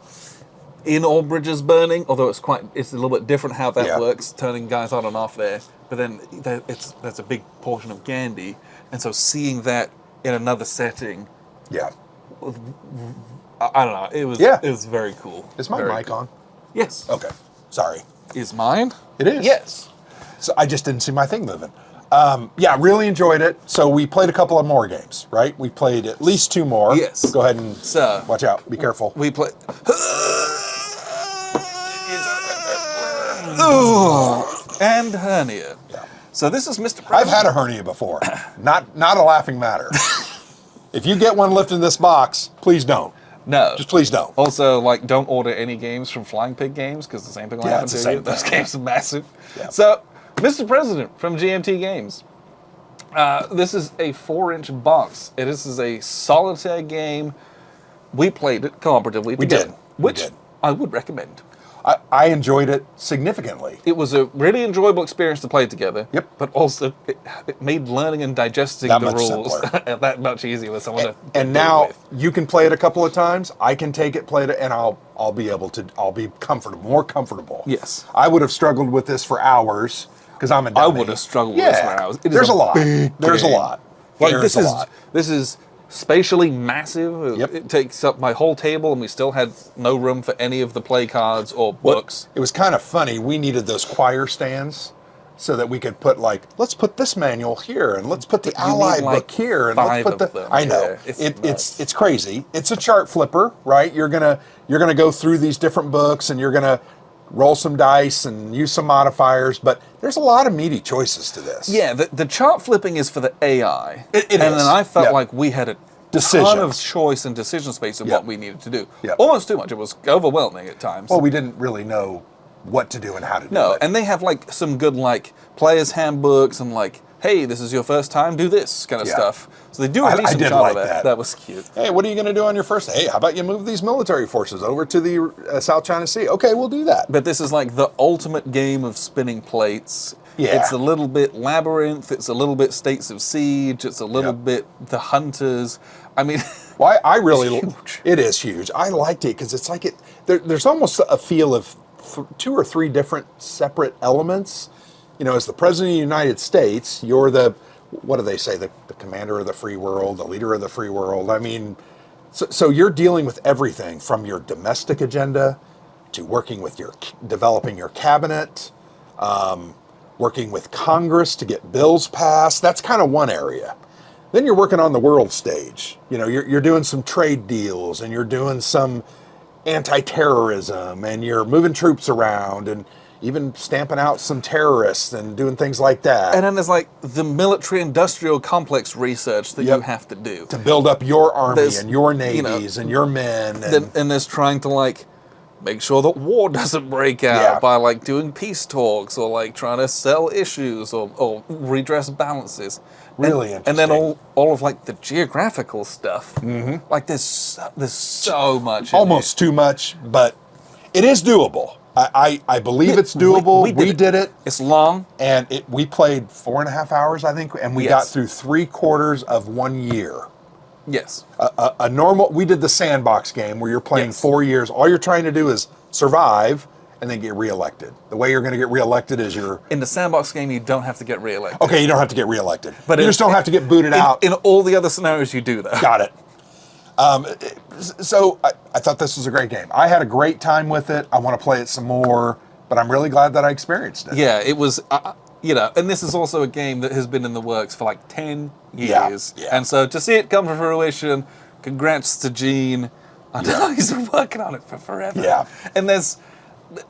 [SPEAKER 1] in All Bridges Burning, although it's a little bit different how that works, turning guys on and off there. But then that's a big portion of Gandhi, and so seeing that in another setting,
[SPEAKER 2] Yeah.
[SPEAKER 1] I don't know, it was very cool.
[SPEAKER 2] Is my mic on?
[SPEAKER 1] Yes.
[SPEAKER 2] Okay. Sorry.
[SPEAKER 1] Is mine?
[SPEAKER 2] It is.
[SPEAKER 1] Yes.
[SPEAKER 2] So I just didn't see my thing moving. Yeah, really enjoyed it. So we played a couple of more games, right? We played at least 2 more.
[SPEAKER 1] Yes.
[SPEAKER 2] Go ahead and
[SPEAKER 1] So,
[SPEAKER 2] watch out. Be careful.
[SPEAKER 1] We played. And hernia.
[SPEAKER 2] Yeah.
[SPEAKER 1] So this is Mr. President.
[SPEAKER 2] I've had a hernia before. Not a laughing matter. If you get one lifted in this box, please don't.
[SPEAKER 1] No.
[SPEAKER 2] Just please don't.
[SPEAKER 1] Also, like, don't order any games from Flying Pig Games because the same thing will happen
[SPEAKER 2] it's the
[SPEAKER 1] to
[SPEAKER 2] same
[SPEAKER 1] you. Those
[SPEAKER 2] thing.
[SPEAKER 1] games are massive.
[SPEAKER 2] Yeah.
[SPEAKER 1] So, Mr. President from GMT Games. This is a 4-inch box. This is a solitaire game. We played it cooperatively together. Which I would recommend.
[SPEAKER 2] I enjoyed it significantly.
[SPEAKER 1] It was a really enjoyable experience to play together.
[SPEAKER 2] Yep.
[SPEAKER 1] But also, it made learning and digesting
[SPEAKER 2] That
[SPEAKER 1] the
[SPEAKER 2] much
[SPEAKER 1] rules
[SPEAKER 2] simpler.
[SPEAKER 1] that much easier with someone to
[SPEAKER 2] And
[SPEAKER 1] do it
[SPEAKER 2] now
[SPEAKER 1] with.
[SPEAKER 2] you can play it a couple of times. I can take it, play it, and I'll be comfortable, more comfortable.
[SPEAKER 1] Yes.
[SPEAKER 2] I would have struggled with this for hours because I'm a dummy.
[SPEAKER 1] I would have struggled with this for hours. It is
[SPEAKER 2] There's
[SPEAKER 1] a
[SPEAKER 2] a lot.
[SPEAKER 1] big
[SPEAKER 2] There's a
[SPEAKER 1] game.
[SPEAKER 2] lot.
[SPEAKER 1] Like
[SPEAKER 2] There's a lot.
[SPEAKER 1] this is spatially massive.
[SPEAKER 2] Yep.
[SPEAKER 1] It takes up my whole table, and we still had no room for any of the play cards or books.
[SPEAKER 2] It was kind of funny. We needed those choir stands so that we could put let's put this manual here, and let's put the
[SPEAKER 1] But you
[SPEAKER 2] ally
[SPEAKER 1] need, like,
[SPEAKER 2] book here, and let's
[SPEAKER 1] 5
[SPEAKER 2] put
[SPEAKER 1] of
[SPEAKER 2] the.
[SPEAKER 1] them.
[SPEAKER 2] I know
[SPEAKER 1] Yeah,
[SPEAKER 2] it's crazy. It's a chart flipper, right? You're gonna go through these different books, and you're gonna roll some dice and use some modifiers, but there's a lot of meaty choices to this.
[SPEAKER 1] Yeah, the chart flipping is for the AI.
[SPEAKER 2] It
[SPEAKER 1] and
[SPEAKER 2] is.
[SPEAKER 1] then I felt
[SPEAKER 2] Yep.
[SPEAKER 1] like we had a ton
[SPEAKER 2] Decisions.
[SPEAKER 1] of choice and decision space of
[SPEAKER 2] Yep.
[SPEAKER 1] what we needed to do.
[SPEAKER 2] Yep.
[SPEAKER 1] Almost too much. It was overwhelming at times.
[SPEAKER 2] Well, we didn't really know what to do and how to do
[SPEAKER 1] No,
[SPEAKER 2] it.
[SPEAKER 1] and they have like some good like players handbooks and like, hey, this is your first time, do this kind of
[SPEAKER 2] Yeah.
[SPEAKER 1] stuff. So they do a
[SPEAKER 2] I
[SPEAKER 1] decent
[SPEAKER 2] did
[SPEAKER 1] job
[SPEAKER 2] like
[SPEAKER 1] of that.
[SPEAKER 2] that.
[SPEAKER 1] That was cute.
[SPEAKER 2] Hey, what are you going to do on your first? Hey, how about you move these military forces over to the South China Sea? Okay, we'll do that.
[SPEAKER 1] But this is like the ultimate game of spinning plates.
[SPEAKER 2] Yeah.
[SPEAKER 1] It's a little bit Labyrinth. It's a little bit States of Siege. It's a little
[SPEAKER 2] Yep.
[SPEAKER 1] bit The Hunters. I mean,
[SPEAKER 2] Well, I really,
[SPEAKER 1] It's huge.
[SPEAKER 2] it is huge. I liked it because it's like there's almost a feel of 2 or 3 different separate elements. You know, as the President of the United States, you're what do they say, the commander of the free world, the leader of the free world. I mean, so you're dealing with everything from your domestic agenda to working with developing your cabinet, working with Congress to get bills passed. That's kind of one area. Then you're working on the world stage. You know, you're doing some trade deals, and you're doing some anti-terrorism, and you're moving troops around, and even stamping out some terrorists and doing things like that.
[SPEAKER 1] and then there's like the military-industrial complex research that
[SPEAKER 2] Yep.
[SPEAKER 1] you have to do.
[SPEAKER 2] to build up your army
[SPEAKER 1] There's,
[SPEAKER 2] and your
[SPEAKER 1] you know,
[SPEAKER 2] navies and your men. And,
[SPEAKER 1] And there's trying to like make sure that war doesn't break out
[SPEAKER 2] Yeah.
[SPEAKER 1] by like doing peace talks or like trying to sell issues or redress balances.
[SPEAKER 2] Really
[SPEAKER 1] And then
[SPEAKER 2] interesting.
[SPEAKER 1] all of like the geographical stuff. Mm-hmm. Like there's so much. in
[SPEAKER 2] almost too much, but it is doable. I believe it's doable. We did it.
[SPEAKER 1] It's long.
[SPEAKER 2] And we played 4.5 hours, I think, and we
[SPEAKER 1] Yes.
[SPEAKER 2] got through 3/4 of 1 year.
[SPEAKER 1] Yes.
[SPEAKER 2] A normal, we did the sandbox game where you're playing 4 years. All you're trying to do is survive and then get reelected. The way you're going to get reelected is
[SPEAKER 1] in the sandbox game, you don't have to get reelected.
[SPEAKER 2] Okay, you don't have to get reelected.
[SPEAKER 1] But
[SPEAKER 2] you just don't have to get booted out.
[SPEAKER 1] In all the other scenarios, you do, though.
[SPEAKER 2] Got it. So I thought this was a great game. I had a great time with it. I want to play it some more, but I'm really glad that I experienced it.
[SPEAKER 1] Yeah, it was, and this is also a game that has been in the works for like 10 years.
[SPEAKER 2] Yeah.
[SPEAKER 1] And so to see it come to fruition, congrats to Gene. I know he's been working on it for forever.
[SPEAKER 2] Yeah.
[SPEAKER 1] And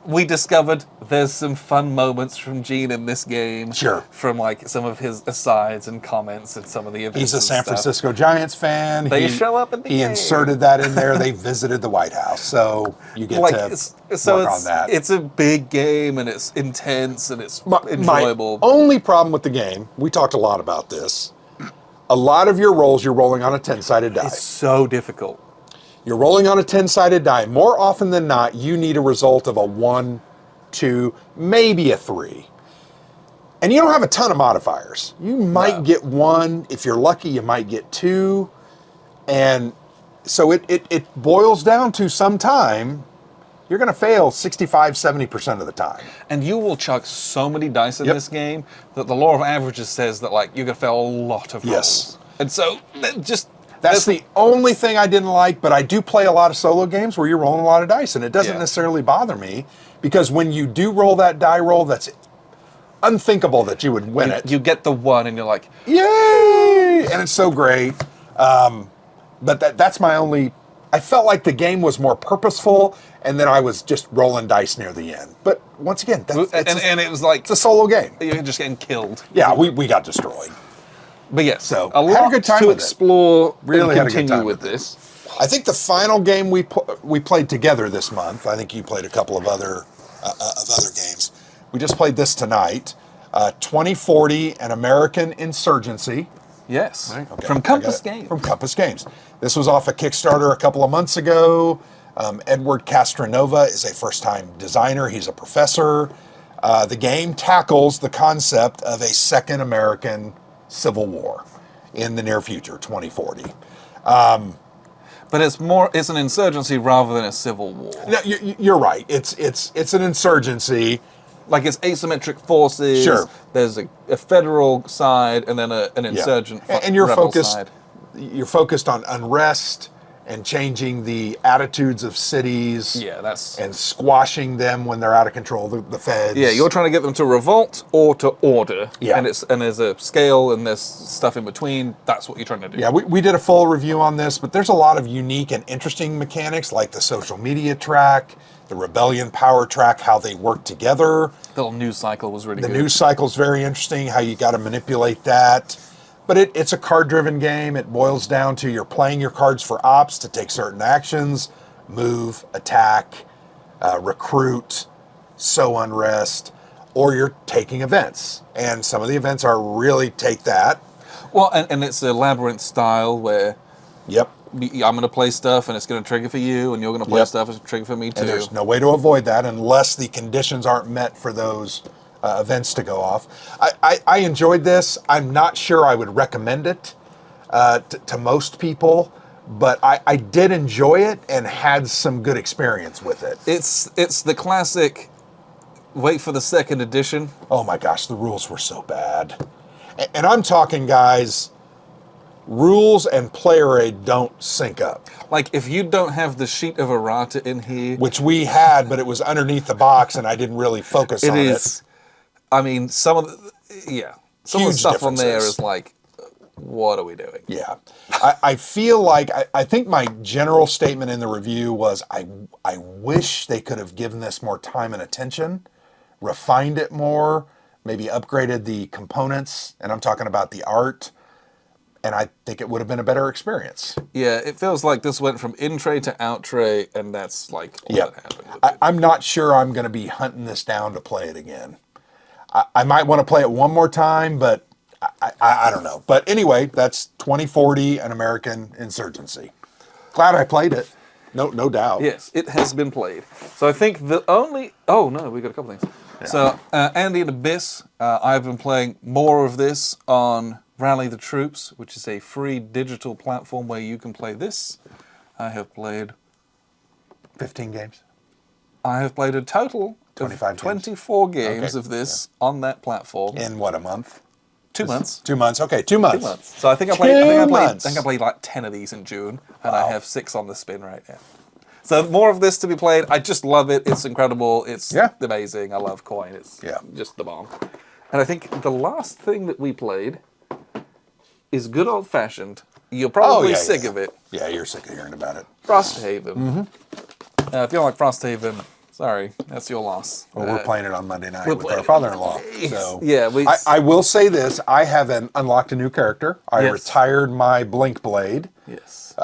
[SPEAKER 1] we discovered there's some fun moments from Gene in this game.
[SPEAKER 2] Sure.
[SPEAKER 1] From like some of his asides and comments and some of the events.
[SPEAKER 2] He's a San Francisco Giants fan.
[SPEAKER 1] They show up in the game.
[SPEAKER 2] He inserted that in there. They visited the White House. So you get to work on that.
[SPEAKER 1] It's a big game and it's intense and it's enjoyable.
[SPEAKER 2] My only problem with the game, we talked a lot about this. A lot of your rolls, you're rolling on a 10-sided die.
[SPEAKER 1] It's so difficult.
[SPEAKER 2] You're rolling on a 10-sided die. More often than not, you need a result of a 1, 2, maybe a 3. And you don't have a ton of modifiers. You might get 1. If you're lucky, you might get 2. And so it boils down to sometime you're going to fail 65, 70% of the time.
[SPEAKER 1] And you will chuck so many dice in this game that the law of averages says that like you're going to fail a lot of rolls.
[SPEAKER 2] Yes.
[SPEAKER 1] And so
[SPEAKER 2] That's the only thing I didn't like, but I do play a lot of solo games where you're rolling a lot of dice, and it doesn't necessarily bother me, because when you do roll that die roll, that's unthinkable that you would win it.
[SPEAKER 1] You get the 1, and you're like,
[SPEAKER 2] yay! And it's so great. But that's my only... I felt like the game was more purposeful, and then I was just rolling dice near the end. But once again,
[SPEAKER 1] it was like...
[SPEAKER 2] It's a solo game.
[SPEAKER 1] You're just getting killed.
[SPEAKER 2] Yeah, we got destroyed.
[SPEAKER 1] But yes,
[SPEAKER 2] so
[SPEAKER 1] a lot to explore.
[SPEAKER 2] Really
[SPEAKER 1] and continue with this.
[SPEAKER 2] I think the final game we played together this month. I think you played a couple of other games. We just played this tonight. 2040, an American Insurgency.
[SPEAKER 1] Yes,
[SPEAKER 2] right? Okay.
[SPEAKER 1] From Compass Games.
[SPEAKER 2] From Compass Games. This was off a Kickstarter a couple of months ago. Edward Castronova is a first-time designer. He's a professor. The game tackles the concept of a second American Civil War in the near future, 2040.
[SPEAKER 1] But it's an insurgency rather than a civil war.
[SPEAKER 2] No, you're right. It's an insurgency.
[SPEAKER 1] Like it's asymmetric forces.
[SPEAKER 2] Sure.
[SPEAKER 1] There's a federal side and then an insurgent
[SPEAKER 2] and you're
[SPEAKER 1] rebel
[SPEAKER 2] focused.
[SPEAKER 1] Side.
[SPEAKER 2] You're focused on unrest and changing the attitudes of cities.
[SPEAKER 1] Yeah,
[SPEAKER 2] and squashing them when they're out of control. The feds.
[SPEAKER 1] Yeah, you're trying to get them to revolt or to order.
[SPEAKER 2] Yeah,
[SPEAKER 1] and there's a scale and there's stuff in between. That's what you're trying to do.
[SPEAKER 2] Yeah, we did a full review on this, but there's a lot of unique and interesting mechanics like the social media track, the rebellion power track, how they work together.
[SPEAKER 1] The little news cycle was really good.
[SPEAKER 2] The news cycle's very interesting, how you got to manipulate that. But it's a card-driven game. It boils down to you're playing your cards for ops to take certain actions, move, attack, recruit, sow unrest, or you're taking events. And some of the events are really take that.
[SPEAKER 1] Well, and it's a labyrinth style where
[SPEAKER 2] Yep.
[SPEAKER 1] I'm going to play stuff and it's going to trigger for you, and you're going to play stuff and it's going to trigger for me too.
[SPEAKER 2] And there's no way to avoid that unless the conditions aren't met for those events to go off. I enjoyed this. I'm not sure I would recommend it to most people, but I did enjoy it and had some good experience with it.
[SPEAKER 1] It's the classic wait for the second edition.
[SPEAKER 2] Oh my gosh, the rules were so bad. And I'm talking, guys, rules and player aid don't sync up.
[SPEAKER 1] Like, if you don't have the sheet of errata in here...
[SPEAKER 2] Which we had, but it was underneath the box and I didn't really focus on it.
[SPEAKER 1] I mean, some of the stuff on there is like, what are we doing?
[SPEAKER 2] Yeah. I feel like, I think my general statement in the review was, I wish they could have given this more time and attention, refined it more, maybe upgraded the components, and I'm talking about the art, and I think it would have been a better experience.
[SPEAKER 1] Yeah, it feels like this went from in tray to out tray, and that's like all that happened.
[SPEAKER 2] I'm not sure I'm going to be hunting this down to play it again. I might want to play it one more time, but I don't know. But anyway, that's 2040, an American Insurgency. Glad I played it. No doubt.
[SPEAKER 1] Yes, it has been played. So I think the only... Oh, no, we got a couple things. Yeah. So, Andy and Abyss, I've been playing more of this on Rally the Troops, which is a free digital platform where you can play this. I have played
[SPEAKER 2] 15 games?
[SPEAKER 1] I have played a total
[SPEAKER 2] 25
[SPEAKER 1] of 24 games
[SPEAKER 2] Okay,
[SPEAKER 1] of this on that platform.
[SPEAKER 2] In what, a month?
[SPEAKER 1] 2 months.
[SPEAKER 2] 2 months. Okay, 2 months.
[SPEAKER 1] 2 months. So I think I played like 10 of these in June, and I have 6 on the spin right now. So more of this to be played. I just love it. It's incredible. It's amazing. I love Coin. It's just the bomb. And I think the last thing that we played is good old fashioned. You're probably sick of it.
[SPEAKER 2] Yeah, you're sick of hearing about it.
[SPEAKER 1] Frosthaven. If you don't like Frosthaven, sorry, that's your loss.
[SPEAKER 2] Well, we're playing it on Monday night with our father-in-law. So
[SPEAKER 1] yeah,
[SPEAKER 2] I will say this: I have unlocked a new character. I retired my Blink Blade.
[SPEAKER 1] Yes.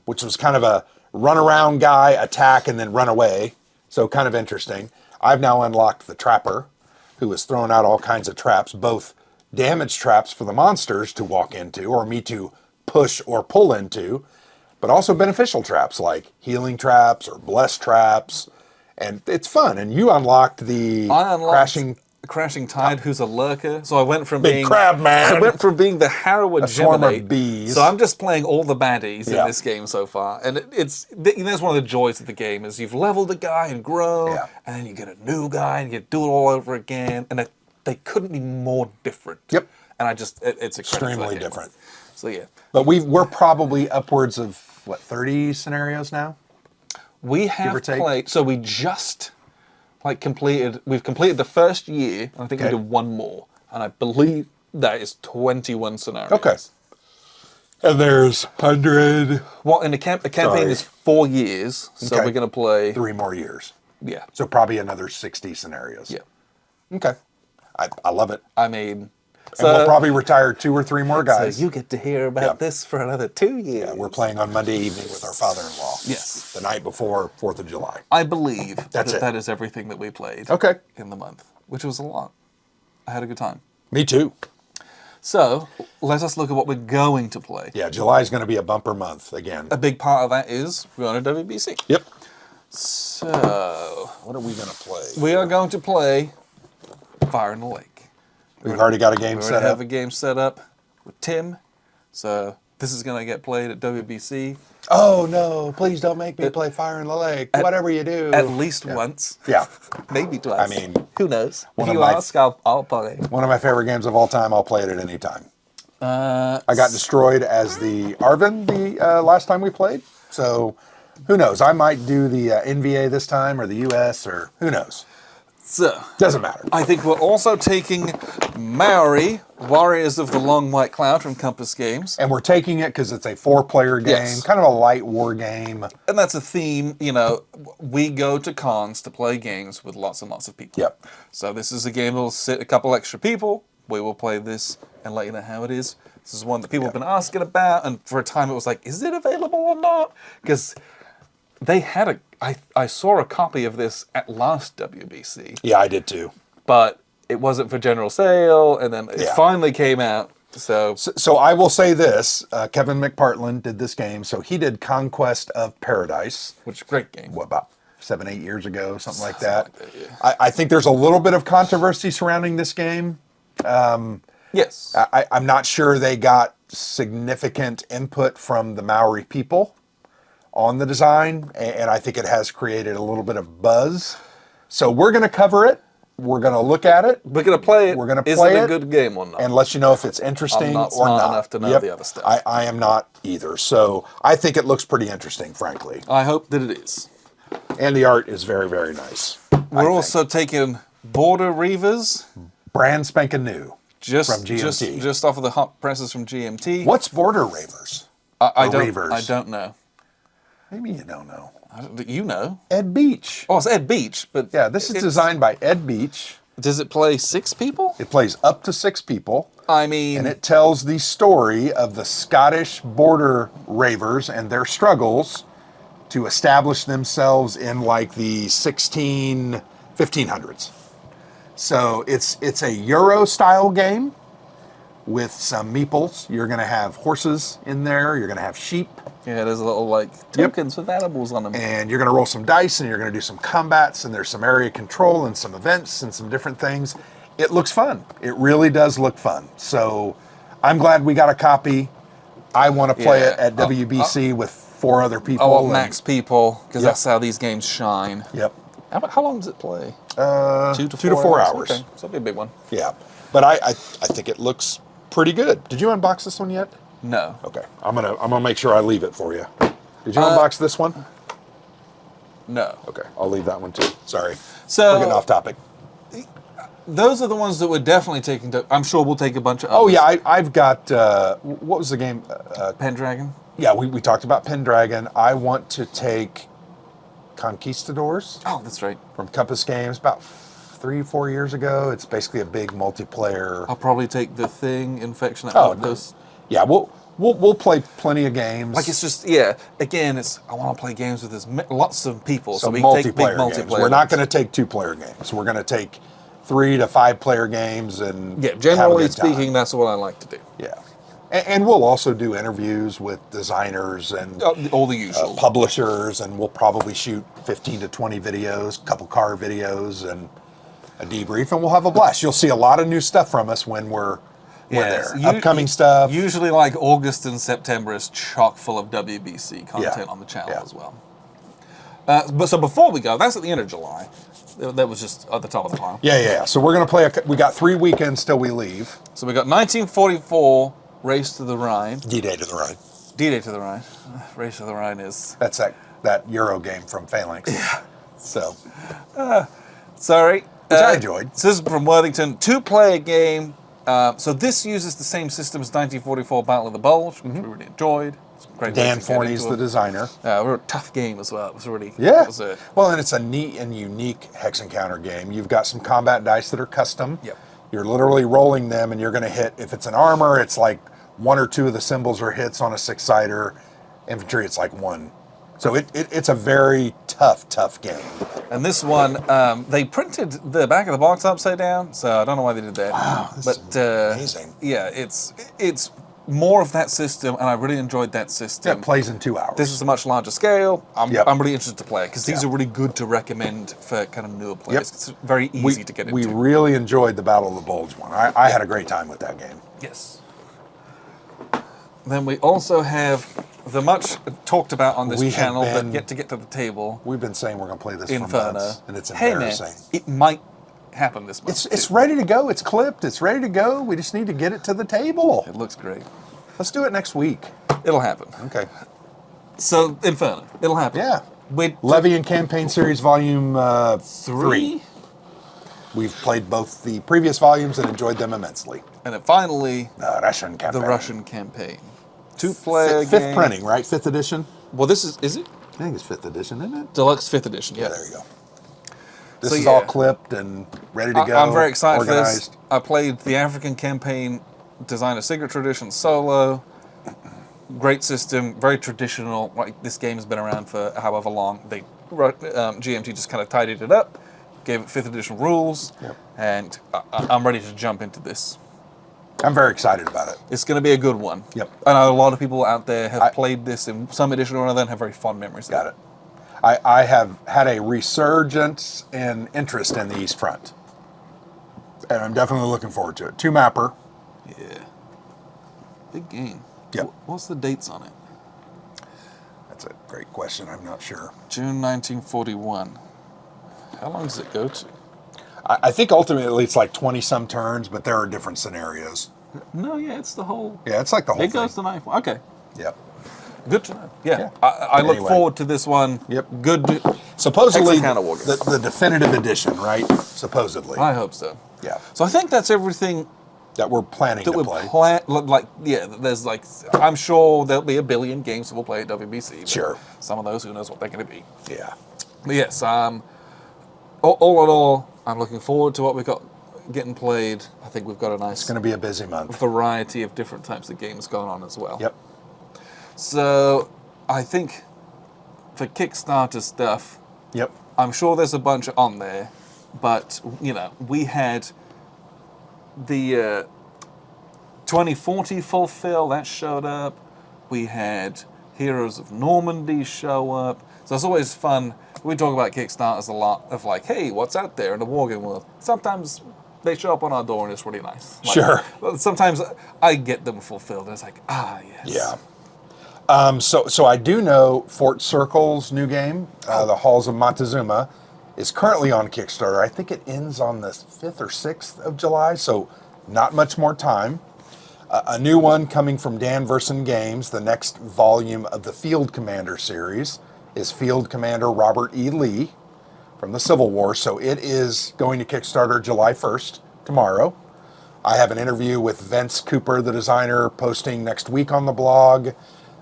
[SPEAKER 2] Which was kind of a run-around guy, attack, and then run away. So kind of interesting. I've now unlocked the Trapper, who is throwing out all kinds of traps, both damage traps for the monsters to walk into, or me to push or pull into, but also beneficial traps like healing traps or blessed traps. And it's fun. And you unlocked the Crashing
[SPEAKER 1] Tide, who's a lurker. So I went from
[SPEAKER 2] Big crab man.
[SPEAKER 1] I went from being the Harrow
[SPEAKER 2] swarm of bees.
[SPEAKER 1] So I'm just playing all the baddies in this game so far, and it's one of the joys of the game is you've leveled a guy and grown, and then you get a new guy and you do it all over again, and they couldn't be more different.
[SPEAKER 2] Yep.
[SPEAKER 1] And it's
[SPEAKER 2] extremely different.
[SPEAKER 1] So yeah.
[SPEAKER 2] But we're probably upwards of 30 scenarios now.
[SPEAKER 1] We have played. So we just. We've completed the first year, and I think we did one more, and I believe that is 21 scenarios.
[SPEAKER 2] Okay. And there's 100.
[SPEAKER 1] Well, in the campaign is 4 years, so we're going to play
[SPEAKER 2] 3 more years.
[SPEAKER 1] Yeah.
[SPEAKER 2] So probably another 60 scenarios.
[SPEAKER 1] Yeah.
[SPEAKER 2] Okay. I love it.
[SPEAKER 1] I mean,
[SPEAKER 2] and we'll probably retire 2 or 3 more guys.
[SPEAKER 1] So you get to hear about this for another 2 years.
[SPEAKER 2] Yeah, we're playing on Monday evening with our father-in-law.
[SPEAKER 1] Yes.
[SPEAKER 2] The night before 4th of July.
[SPEAKER 1] I believe that is everything that we played in the month, which was a lot. I had a good time.
[SPEAKER 2] Me too.
[SPEAKER 1] So, let us look at what we're going to play.
[SPEAKER 2] Yeah, July is going to be a bumper month again.
[SPEAKER 1] A big part of that is we're on a WBC.
[SPEAKER 2] Yep.
[SPEAKER 1] So,
[SPEAKER 2] what are we going to play?
[SPEAKER 1] We are going to play Fire in the Lake.
[SPEAKER 2] We've already got a game set up.
[SPEAKER 1] We have a game set up with Tim. So this is going to get played at WBC.
[SPEAKER 2] Oh, no. Please don't make me play Fire in the Lake. Whatever you do.
[SPEAKER 1] At least once.
[SPEAKER 2] Yeah.
[SPEAKER 1] Maybe twice.
[SPEAKER 2] I mean.
[SPEAKER 1] Who knows? If you ask, I'll play.
[SPEAKER 2] One of my favorite games of all time. I'll play it at any time. I got destroyed as the Arvin the last time we played. So who knows? I might do the NVA this time or the US or who knows.
[SPEAKER 1] So,
[SPEAKER 2] doesn't matter.
[SPEAKER 1] I think we're also taking Maori, Warriors of the Long White Cloud from Compass Games.
[SPEAKER 2] And we're taking it because it's a 4-player game, kind of a light war game.
[SPEAKER 1] And that's a theme, we go to cons to play games with lots and lots of people.
[SPEAKER 2] Yep.
[SPEAKER 1] So this is a game that will sit a couple extra people. We will play this and let you know how it is. This is one that people have been asking about, and for a time it was like, is it available or not? Because they had I saw a copy of this at last WBC.
[SPEAKER 2] Yeah, I did too.
[SPEAKER 1] But it wasn't for general sale, and then it finally came out. So
[SPEAKER 2] I will say this, Kevin McPartland did this game, so he did Conquest of Paradise.
[SPEAKER 1] Which is a great game.
[SPEAKER 2] What, about 7, 8 years ago, something like that. I think there's a little bit of controversy surrounding this game.
[SPEAKER 1] Yes.
[SPEAKER 2] I'm not sure they got significant input from the Maori people on the design, and I think it has created a little bit of buzz. So we're going to cover it. We're going to look at it.
[SPEAKER 1] We're going to play it.
[SPEAKER 2] We're going to play
[SPEAKER 1] it. Is it
[SPEAKER 2] it
[SPEAKER 1] a good game or not?
[SPEAKER 2] And let you know if it's interesting or not.
[SPEAKER 1] I'm not smart enough to know the other stuff.
[SPEAKER 2] I am not either. So I think it looks pretty interesting, frankly.
[SPEAKER 1] I hope that it is.
[SPEAKER 2] And the art is very, very nice.
[SPEAKER 1] We're also taking Border Reavers.
[SPEAKER 2] Brand spanking new.
[SPEAKER 1] Just
[SPEAKER 2] from GMT.
[SPEAKER 1] Just off of the hot presses from GMT.
[SPEAKER 2] What's Border Reavers?
[SPEAKER 1] I don't know.
[SPEAKER 2] Maybe you don't know.
[SPEAKER 1] You know.
[SPEAKER 2] Ed Beach.
[SPEAKER 1] Oh, it's Ed Beach. But
[SPEAKER 2] yeah, this is designed by Ed Beach.
[SPEAKER 1] Does it play 6 people?
[SPEAKER 2] It plays up to 6 people.
[SPEAKER 1] I mean...
[SPEAKER 2] And it tells the story of the Scottish border ravers and their struggles to establish themselves in like the 1500s. So it's a Euro-style game with some meeples. You're going to have horses in there. You're going to have sheep.
[SPEAKER 1] Yeah, there's little like tokens with animals on them.
[SPEAKER 2] And you're going to roll some dice, and you're going to do some combats, and there's some area control and some events and some different things. It looks fun. It really does look fun. So I'm glad we got a copy. I want to play it at
[SPEAKER 1] Oh,
[SPEAKER 2] WBC with 4 other people.
[SPEAKER 1] I want max people, because
[SPEAKER 2] Yep.
[SPEAKER 1] that's how these games shine.
[SPEAKER 2] Yep.
[SPEAKER 1] How long does it play?
[SPEAKER 2] 2 to 4 hours.
[SPEAKER 1] Okay, so it'll be a big one.
[SPEAKER 2] Yeah. But I think it looks pretty good. Did you unbox this one yet?
[SPEAKER 1] No.
[SPEAKER 2] Okay. I'm gonna make sure I leave it for you. Did you unbox this one?
[SPEAKER 1] No.
[SPEAKER 2] Okay. I'll leave that one too. Sorry.
[SPEAKER 1] So
[SPEAKER 2] We're getting off topic.
[SPEAKER 1] those are the ones that we're definitely taking to. I'm sure we'll take a bunch of others.
[SPEAKER 2] Oh yeah, I've got what was the game?
[SPEAKER 1] Pendragon.
[SPEAKER 2] Yeah, we talked about Pendragon. I want to take Conquistadors
[SPEAKER 1] Oh, that's right.
[SPEAKER 2] from Compass Games about 3-4 years ago. It's basically a big multiplayer.
[SPEAKER 1] I'll probably take the Thing, Infection.
[SPEAKER 2] Oh,
[SPEAKER 1] those.
[SPEAKER 2] Yeah, we'll play plenty of games.
[SPEAKER 1] Like it's just Again, I want to play games with lots of people, so we
[SPEAKER 2] multiplayer
[SPEAKER 1] take big multiplayer.
[SPEAKER 2] games. We're not going to take 2-player games. We're going to take 3 to 5 player games and
[SPEAKER 1] generally
[SPEAKER 2] have a good time.
[SPEAKER 1] speaking, that's what I like to do.
[SPEAKER 2] Yeah, and we'll also do interviews with designers and
[SPEAKER 1] All the usual.
[SPEAKER 2] publishers, and we'll probably shoot 15 to 20 videos, a couple car videos, and a debrief, and we'll have a blast. You'll see a lot of new stuff from us when we're there. Upcoming stuff.
[SPEAKER 1] Usually, like August and September is chock full of WBC content on the channel as well. So before we go, that's at the end of July. That was just at the top of the pile.
[SPEAKER 2] Yeah. So we're gonna play. We got 3 weekends till we leave.
[SPEAKER 1] So we got 1944 Race to the Rhine.
[SPEAKER 2] D-Day to the Rhine.
[SPEAKER 1] D-Day to the Rhine. Race to the Rhine is.
[SPEAKER 2] That's that Euro game from Phalanx.
[SPEAKER 1] Yeah.
[SPEAKER 2] So.
[SPEAKER 1] Sorry.
[SPEAKER 2] Which I enjoyed.
[SPEAKER 1] So this is from Worthington. 2-player game. So this uses the same system as 1944 Battle of the Bulge, which we really enjoyed. It's a great
[SPEAKER 2] Dan
[SPEAKER 1] way to get
[SPEAKER 2] Forney's
[SPEAKER 1] into
[SPEAKER 2] the
[SPEAKER 1] it.
[SPEAKER 2] designer.
[SPEAKER 1] We're a tough game as well. It was really
[SPEAKER 2] Well, and it's a neat and unique hex encounter game. You've got some combat dice that are custom.
[SPEAKER 1] Yep.
[SPEAKER 2] You're literally rolling them, and you're going to hit. If it's an armor, it's like 1 or 2 of the symbols are hits on a 6-sider. Infantry, it's like 1. So it's a very tough game.
[SPEAKER 1] And this one, they printed the back of the box upside down, so I don't know why they did that.
[SPEAKER 2] Wow, this is amazing.
[SPEAKER 1] Yeah, it's more of that system, and I really enjoyed that system.
[SPEAKER 2] It plays in 2 hours.
[SPEAKER 1] This is a much larger scale. I'm really interested to play it, because these
[SPEAKER 2] Yeah.
[SPEAKER 1] are really good to recommend for kind of newer players. It's very easy to get into.
[SPEAKER 2] We really enjoyed the Battle of the Bulge one. I had a great time with that game.
[SPEAKER 1] Yes. Then we also have the much talked about on this channel, but yet to get to the table.
[SPEAKER 2] We've been saying we're going to play this
[SPEAKER 1] Inferno.
[SPEAKER 2] for months, and it's embarrassing.
[SPEAKER 1] Hey man, it might happen this month.
[SPEAKER 2] It's ready to go. It's clipped. It's ready to go. We just need to get it to the table.
[SPEAKER 1] It looks great.
[SPEAKER 2] Let's do it next week.
[SPEAKER 1] It'll happen.
[SPEAKER 2] Okay.
[SPEAKER 1] So Inferno, it'll happen.
[SPEAKER 2] Yeah.
[SPEAKER 1] We
[SPEAKER 2] Levy and Campaign Series Volume
[SPEAKER 1] 3.
[SPEAKER 2] We've played both the previous volumes and enjoyed them immensely.
[SPEAKER 1] And then finally,
[SPEAKER 2] The Russian Campaign.
[SPEAKER 1] the Russian campaign. 2-player
[SPEAKER 2] Fifth
[SPEAKER 1] game.
[SPEAKER 2] printing, right? 5th edition?
[SPEAKER 1] Well, this is it?
[SPEAKER 2] I think it's 5th edition, isn't it?
[SPEAKER 1] Deluxe 5th edition, yeah.
[SPEAKER 2] Yeah, there you go. This
[SPEAKER 1] So,
[SPEAKER 2] is all
[SPEAKER 1] yeah.
[SPEAKER 2] clipped and ready to go.
[SPEAKER 1] I'm very excited
[SPEAKER 2] organized.
[SPEAKER 1] for this. I played the African campaign, Designer Signature Edition solo. Great system, very traditional. Like this game has been around for however long. GMT just kind of tidied it up, gave it 5th edition rules, and I'm ready to jump into this.
[SPEAKER 2] I'm very excited about it.
[SPEAKER 1] It's going to be a good one.
[SPEAKER 2] Yep.
[SPEAKER 1] I know a lot of people out there have played this in some edition or another and have very fond memories of it.
[SPEAKER 2] Got it. I have had a resurgence in interest in the East Front. And I'm definitely looking forward to it. 2-mapper.
[SPEAKER 1] Yeah. Big game.
[SPEAKER 2] Yep.
[SPEAKER 1] What's the dates on it?
[SPEAKER 2] That's a great question. I'm not sure.
[SPEAKER 1] June 1941. How long does it go to?
[SPEAKER 2] I think ultimately it's like 20-some turns, but there are different scenarios.
[SPEAKER 1] No, yeah, it's the whole...
[SPEAKER 2] Yeah, it's like the whole
[SPEAKER 1] It
[SPEAKER 2] thing.
[SPEAKER 1] goes to 9. Okay.
[SPEAKER 2] Yep.
[SPEAKER 1] Good to know. Yeah.
[SPEAKER 2] Yeah.
[SPEAKER 1] I look
[SPEAKER 2] Anyway.
[SPEAKER 1] forward to this one.
[SPEAKER 2] Yep.
[SPEAKER 1] Good.
[SPEAKER 2] Supposedly
[SPEAKER 1] Excellent war game.
[SPEAKER 2] the definitive edition, right? Supposedly.
[SPEAKER 1] I hope so.
[SPEAKER 2] Yeah.
[SPEAKER 1] So I think that's everything
[SPEAKER 2] That we're planning
[SPEAKER 1] that
[SPEAKER 2] to
[SPEAKER 1] we
[SPEAKER 2] play.
[SPEAKER 1] there's like, I'm sure there'll be a billion games that we'll play at WBC. but
[SPEAKER 2] Sure.
[SPEAKER 1] Some of those, who knows what they're going to be.
[SPEAKER 2] Yeah.
[SPEAKER 1] But yes, all in all, I'm looking forward to what we've got getting played. I think we've got a nice
[SPEAKER 2] It's going to be a busy month.
[SPEAKER 1] variety of different types of games going on as well.
[SPEAKER 2] Yep.
[SPEAKER 1] So I think for Kickstarter stuff,
[SPEAKER 2] Yep.
[SPEAKER 1] I'm sure there's a bunch on there, but we had the 2040 Fulfill that showed up. We had Heroes of Normandy show up. So it's always fun. We talk about Kickstarters a lot of like, hey, what's out there in the wargame world? Sometimes they show up on our door and it's really nice.
[SPEAKER 2] Sure.
[SPEAKER 1] Sometimes I get them fulfilled. And it's like, yes.
[SPEAKER 2] Yeah. So I do know Fort Circle's new game, The Halls of Montezuma, is currently on Kickstarter. I think it ends on the 5th or 6th of July, so not much more time. A new one coming from Dan Verson Games, the next volume of the Field Commander series, is Field Commander Robert E. Lee from the Civil War. So it is going to Kickstarter July 1st, tomorrow. I have an interview with Vince Cooper, the designer, posting next week on the blog.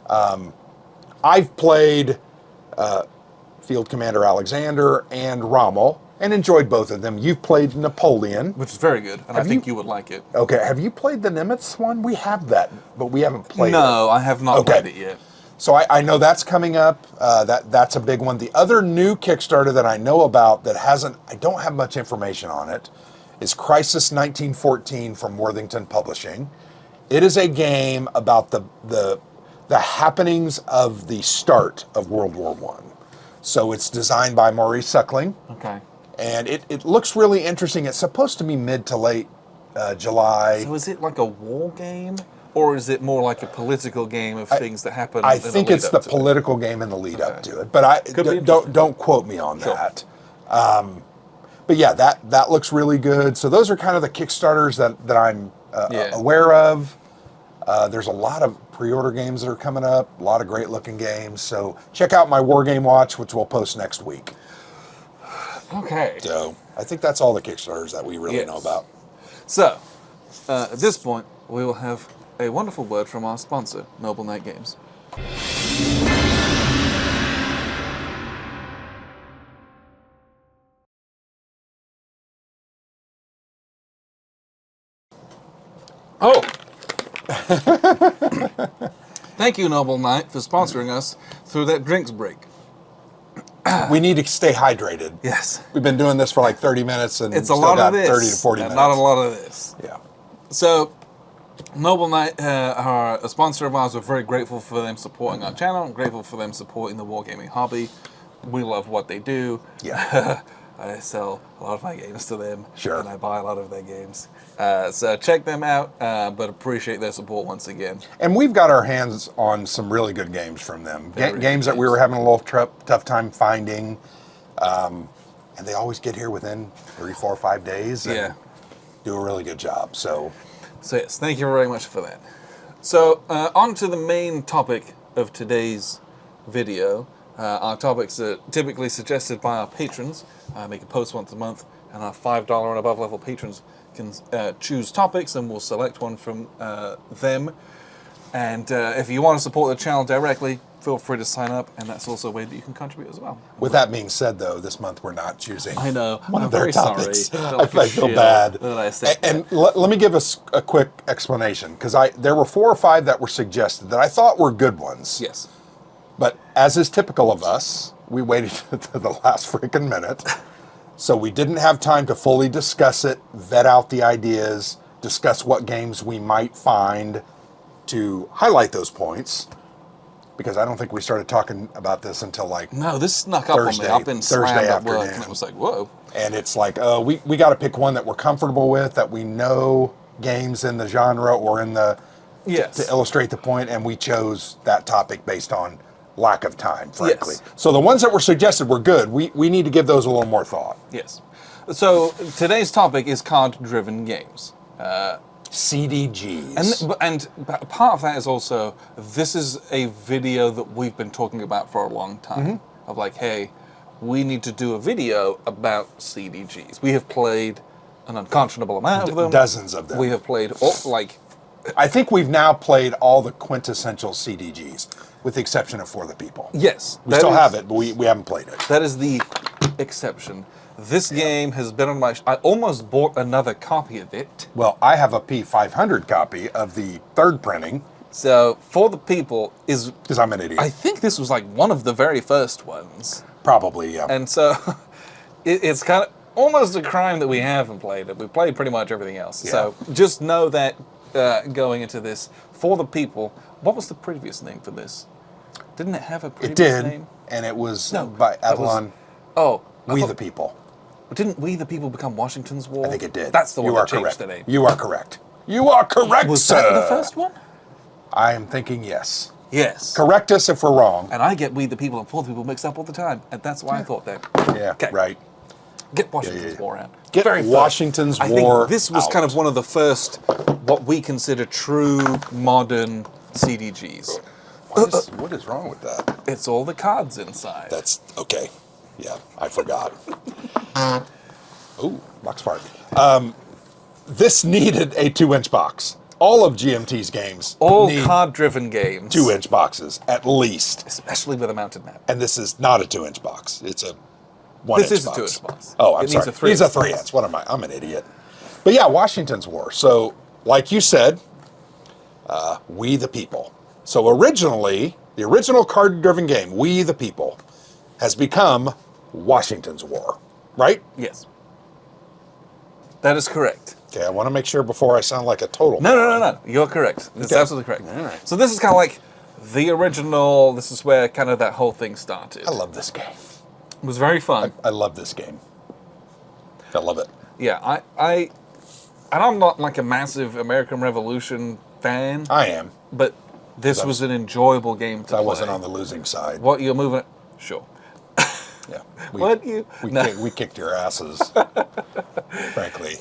[SPEAKER 2] I've played Field Commander Alexander and Rommel and enjoyed both of them. You've played Napoleon.
[SPEAKER 1] Which is very good, and I think you would like it.
[SPEAKER 2] Okay, have you played the Nimitz one? We have that, but we haven't played it.
[SPEAKER 1] No, I have not played it yet.
[SPEAKER 2] So I know that's coming up. That's a big one. The other new Kickstarter that I know about that I don't have much information on it, is Crisis 1914 from Worthington Publishing. It is a game about the happenings of the start of World War I. So it's designed by Maurice Suckling.
[SPEAKER 1] Okay.
[SPEAKER 2] And it looks really interesting. It's supposed to be mid to late July.
[SPEAKER 1] So is it like a war game? Or is it more like a political game of things that happen?
[SPEAKER 2] I think it's the political game in the lead up to it. But don't quote me on that. But yeah, that looks really good. So those are kind of the Kickstarters that I'm aware of. There's a lot of pre-order games that are coming up, a lot of great looking games. So check out my War Game Watch, which we'll post next week.
[SPEAKER 1] Okay.
[SPEAKER 2] So I think that's all the Kickstarters that we really know about.
[SPEAKER 1] So at this point, we will have a wonderful word from our sponsor, Noble Knight Games. Oh! Thank you, Noble Knight, for sponsoring us through that drinks break.
[SPEAKER 2] We need to stay hydrated.
[SPEAKER 1] Yes.
[SPEAKER 2] We've been doing this for like 30 minutes and
[SPEAKER 1] it's a
[SPEAKER 2] still
[SPEAKER 1] lot
[SPEAKER 2] got
[SPEAKER 1] of this,
[SPEAKER 2] 30 to 40
[SPEAKER 1] and
[SPEAKER 2] minutes.
[SPEAKER 1] not a lot of this.
[SPEAKER 2] Yeah.
[SPEAKER 1] So, Noble Knight are a sponsor of ours. We're very grateful for them supporting our channel. I'm grateful for them supporting the wargaming hobby. We love what they do.
[SPEAKER 2] Yeah.
[SPEAKER 1] I sell a lot of my games to them.
[SPEAKER 2] Sure.
[SPEAKER 1] And I buy a lot of their games. So check them out, but appreciate their support once again.
[SPEAKER 2] And we've got our hands on some really good games from them. Games that we were having a little tough time finding. And they always get here within 3, 4, 5 days and do a really good job. So
[SPEAKER 1] yes, thank you very much for that. So on to the main topic of today's video. Our topics are typically suggested by our patrons. I make a post once a month, and our $5 and above level patrons can choose topics, and we'll select one from them. And if you want to support the channel directly, feel free to sign up, and that's also a way that you can contribute as well.
[SPEAKER 2] With that being said, though, this month we're not choosing
[SPEAKER 1] I know.
[SPEAKER 2] one of their topics.
[SPEAKER 1] Sorry.
[SPEAKER 2] I feel bad. And let me give us a quick explanation, because there were 4 or 5 that were suggested that I thought were good ones.
[SPEAKER 1] Yes.
[SPEAKER 2] But as is typical of us, we waited to the last freaking minute. So we didn't have time to fully discuss it, vet out the ideas, discuss what games we might find to highlight those points. Because I don't think we started talking about this until
[SPEAKER 1] No, this snuck up
[SPEAKER 2] Thursday,
[SPEAKER 1] on me. I've been
[SPEAKER 2] Thursday
[SPEAKER 1] slammed at
[SPEAKER 2] afternoon.
[SPEAKER 1] work, and it was like, whoa.
[SPEAKER 2] And it's like, we got to pick one that we're comfortable with, that we know games in the genre or in the...
[SPEAKER 1] Yes.
[SPEAKER 2] To illustrate the point, and we chose that topic based on lack of time, frankly.
[SPEAKER 1] Yes.
[SPEAKER 2] So the ones that were suggested were good. We need to give those a little more thought.
[SPEAKER 1] Yes. So today's topic is card-driven games.
[SPEAKER 2] CDGs.
[SPEAKER 1] And part of that is also, this is a video that we've been talking about for a long time. Of like, hey, we need to do a video about CDGs. We have played an unconscionable amount of them.
[SPEAKER 2] Dozens of them.
[SPEAKER 1] We have played,
[SPEAKER 2] I think we've now played all the quintessential CDGs, with the exception of For the People.
[SPEAKER 1] Yes.
[SPEAKER 2] We still have it, but we haven't played it.
[SPEAKER 1] That is the exception. This game has been on my... I almost bought another copy of it.
[SPEAKER 2] Well, I have a P500 copy of the 3rd printing.
[SPEAKER 1] So, For the People is...
[SPEAKER 2] Because I'm an idiot.
[SPEAKER 1] I think this was like one of the very first ones.
[SPEAKER 2] Probably, yeah.
[SPEAKER 1] And so, it's kind of almost a crime that we haven't played it. We've played pretty much everything else.
[SPEAKER 2] Yeah.
[SPEAKER 1] So, just know that going into this, For the People, what was the previous name for this? Didn't it have a previous name?
[SPEAKER 2] And it was by Avalon.
[SPEAKER 1] We
[SPEAKER 2] the People.
[SPEAKER 1] Didn't We the People become Washington's War?
[SPEAKER 2] I think it did.
[SPEAKER 1] That's the one
[SPEAKER 2] You
[SPEAKER 1] that
[SPEAKER 2] are
[SPEAKER 1] changed
[SPEAKER 2] correct.
[SPEAKER 1] the name.
[SPEAKER 2] You are correct. You are correct,
[SPEAKER 1] Was
[SPEAKER 2] sir.
[SPEAKER 1] that the first one?
[SPEAKER 2] I am thinking yes.
[SPEAKER 1] Yes.
[SPEAKER 2] Correct us if we're wrong.
[SPEAKER 1] And I get We the People and For the People mixed up all the time, and that's why I thought that.
[SPEAKER 2] Yeah,
[SPEAKER 1] Okay.
[SPEAKER 2] right.
[SPEAKER 1] Get Washington's War out.
[SPEAKER 2] Get
[SPEAKER 1] Very first.
[SPEAKER 2] Washington's
[SPEAKER 1] I
[SPEAKER 2] War
[SPEAKER 1] think this was
[SPEAKER 2] out.
[SPEAKER 1] kind of one of the first, what we consider true modern CDGs.
[SPEAKER 2] What is wrong with that?
[SPEAKER 1] It's all the cards inside.
[SPEAKER 2] That's okay. Yeah, I forgot. Ooh, box part. This needed a 2-inch box. All of GMT's games
[SPEAKER 1] all
[SPEAKER 2] need
[SPEAKER 1] card-driven games.
[SPEAKER 2] 2-inch boxes, at least.
[SPEAKER 1] Especially with a mounted map.
[SPEAKER 2] And this is not a 2-inch box. It's a 1-inch box.
[SPEAKER 1] This is a 2-inch box.
[SPEAKER 2] Oh, I'm
[SPEAKER 1] It
[SPEAKER 2] sorry.
[SPEAKER 1] needs a 3-inch
[SPEAKER 2] It's a 3-inch. What am I? I'm an idiot. But yeah, Washington's War. So, like you said, We the People. So originally, the original card-driven game, We the People, has become Washington's War, right?
[SPEAKER 1] Yes. That is correct.
[SPEAKER 2] Okay, I want to make sure before I sound like a total.
[SPEAKER 1] No. You're correct. That's
[SPEAKER 2] Okay.
[SPEAKER 1] absolutely correct.
[SPEAKER 2] All right.
[SPEAKER 1] So this is kind of like the original. This is where kind of that whole thing started.
[SPEAKER 2] I love this game.
[SPEAKER 1] It was very fun.
[SPEAKER 2] I love this game. I love it.
[SPEAKER 1] Yeah, and I'm not like a massive American Revolution fan,
[SPEAKER 2] I am.
[SPEAKER 1] but this was an enjoyable game to play.
[SPEAKER 2] I wasn't on the losing side.
[SPEAKER 1] What, you're moving? Sure.
[SPEAKER 2] Yeah. We kicked your asses. Frankly.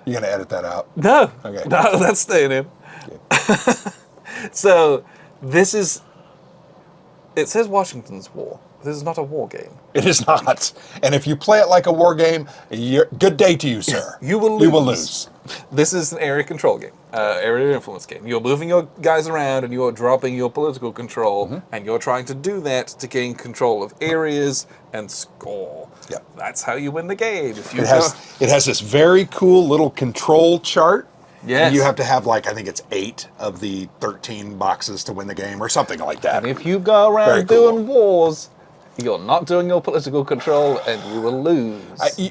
[SPEAKER 2] You gonna edit that out?
[SPEAKER 1] No.
[SPEAKER 2] Okay.
[SPEAKER 1] No, that's staying in.
[SPEAKER 2] Okay.
[SPEAKER 1] So, this is... It says Washington's War. This is not a war game.
[SPEAKER 2] It is not. And if you play it like a war game, good day to you, sir.
[SPEAKER 1] You will lose.
[SPEAKER 2] You will lose.
[SPEAKER 1] This is an area control game, area of influence game. You're moving your guys around and you're dropping your political control, and you're trying to do that to gain control of areas and score.
[SPEAKER 2] Yep.
[SPEAKER 1] That's how you win the game. If you
[SPEAKER 2] It has this very cool little control chart.
[SPEAKER 1] Yes.
[SPEAKER 2] And you have to have, like, I think it's 8 of the 13 boxes to win the game or something like that.
[SPEAKER 1] And if you go
[SPEAKER 2] Very
[SPEAKER 1] around
[SPEAKER 2] cool.
[SPEAKER 1] doing wars, you're not doing your political control and you will lose.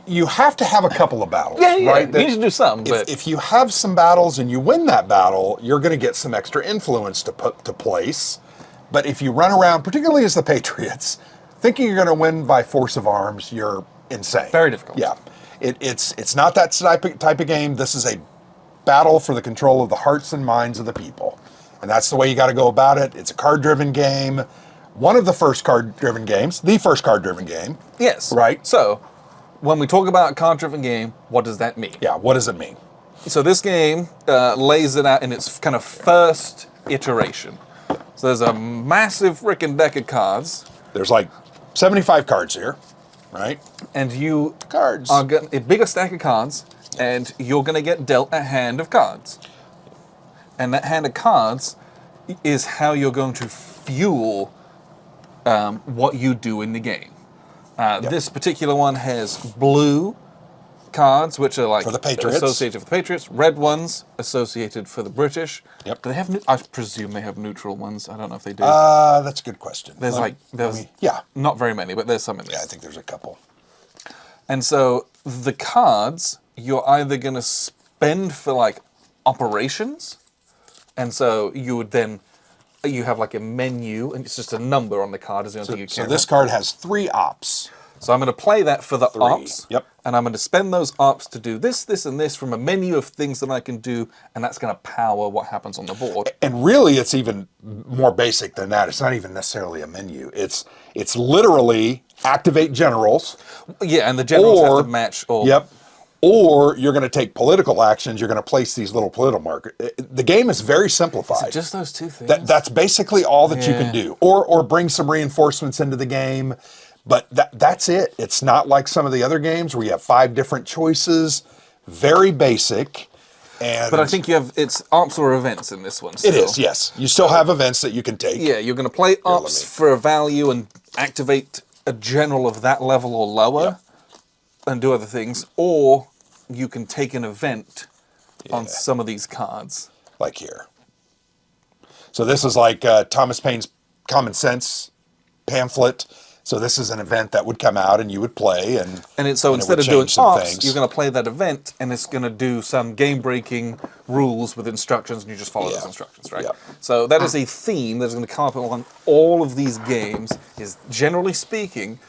[SPEAKER 2] You have to have a couple of battles,
[SPEAKER 1] yeah.
[SPEAKER 2] right?
[SPEAKER 1] You need to do some, but...
[SPEAKER 2] If you have some battles and you win that battle, you're going to get some extra influence to put to place. But if you run around, particularly as the Patriots, thinking you're going to win by force of arms, you're insane.
[SPEAKER 1] Very difficult.
[SPEAKER 2] Yeah. It's not that type of game. This is a battle for the control of the hearts and minds of the people. And that's the way you got to go about it. It's a card-driven game. One of the first card-driven games, the first card-driven game.
[SPEAKER 1] Yes.
[SPEAKER 2] Right.
[SPEAKER 1] So, when we talk about a card-driven game, what does that mean?
[SPEAKER 2] Yeah, what does it mean?
[SPEAKER 1] So this game lays it out in its kind of first iteration. So there's a massive frickin' deck of cards.
[SPEAKER 2] There's like 75 cards here, right?
[SPEAKER 1] And you
[SPEAKER 2] Cards.
[SPEAKER 1] are a bigger stack of cards, and you're going to get dealt a hand of cards. And that hand of cards is how you're going to fuel what you do in the game. This particular one has blue cards, which are like
[SPEAKER 2] For the Patriots.
[SPEAKER 1] associated with the Patriots. Red ones associated for the British.
[SPEAKER 2] Yep.
[SPEAKER 1] Do they have? I presume they have neutral ones. I don't know if they do.
[SPEAKER 2] That's a good question.
[SPEAKER 1] there's
[SPEAKER 2] yeah,
[SPEAKER 1] not very many, but there's some in there.
[SPEAKER 2] I think there's a couple.
[SPEAKER 1] And so the cards you're either going to spend for like operations, and so you would then. You have like a menu, and it's just a number on the card is the only thing you care
[SPEAKER 2] So this card has 3 ops.
[SPEAKER 1] So I'm going to play that for the ops.
[SPEAKER 2] Yep.
[SPEAKER 1] And I'm going to spend those ops to do this, this, and this from a menu of things that I can do, and that's going to power what happens on the board.
[SPEAKER 2] And really, it's even more basic than that. It's not even necessarily a menu. It's literally activate generals.
[SPEAKER 1] Yeah, and the generals have to match all.
[SPEAKER 2] Yep. Or you're going to take political actions. You're going to place these little political markers. The game is very simplified.
[SPEAKER 1] Is it just those two things?
[SPEAKER 2] That's basically all that you can
[SPEAKER 1] Yeah.
[SPEAKER 2] do. Or bring some reinforcements into the game. But that's it. It's not like some of the other games where you have 5 different choices. Very basic.
[SPEAKER 1] But I think you have, it's ops or events in this one still.
[SPEAKER 2] It is, yes. You still have events that you can take.
[SPEAKER 1] Yeah, you're going to play ops
[SPEAKER 2] me-
[SPEAKER 1] for a value and activate a general of that level or lower and do other things. Or you can take an event on some of these cards.
[SPEAKER 2] Like here. So this is like Thomas Paine's Common Sense pamphlet. So this is an event that would come out and you would play. And
[SPEAKER 1] So
[SPEAKER 2] and it
[SPEAKER 1] instead
[SPEAKER 2] would
[SPEAKER 1] of doing
[SPEAKER 2] change some
[SPEAKER 1] ops,
[SPEAKER 2] things.
[SPEAKER 1] you're going to play that event, and it's going to do some game-breaking rules with instructions, and you just follow those instructions, right?
[SPEAKER 2] Yeah.
[SPEAKER 1] So that is a theme that is going to come up along all of these games, is generally speaking,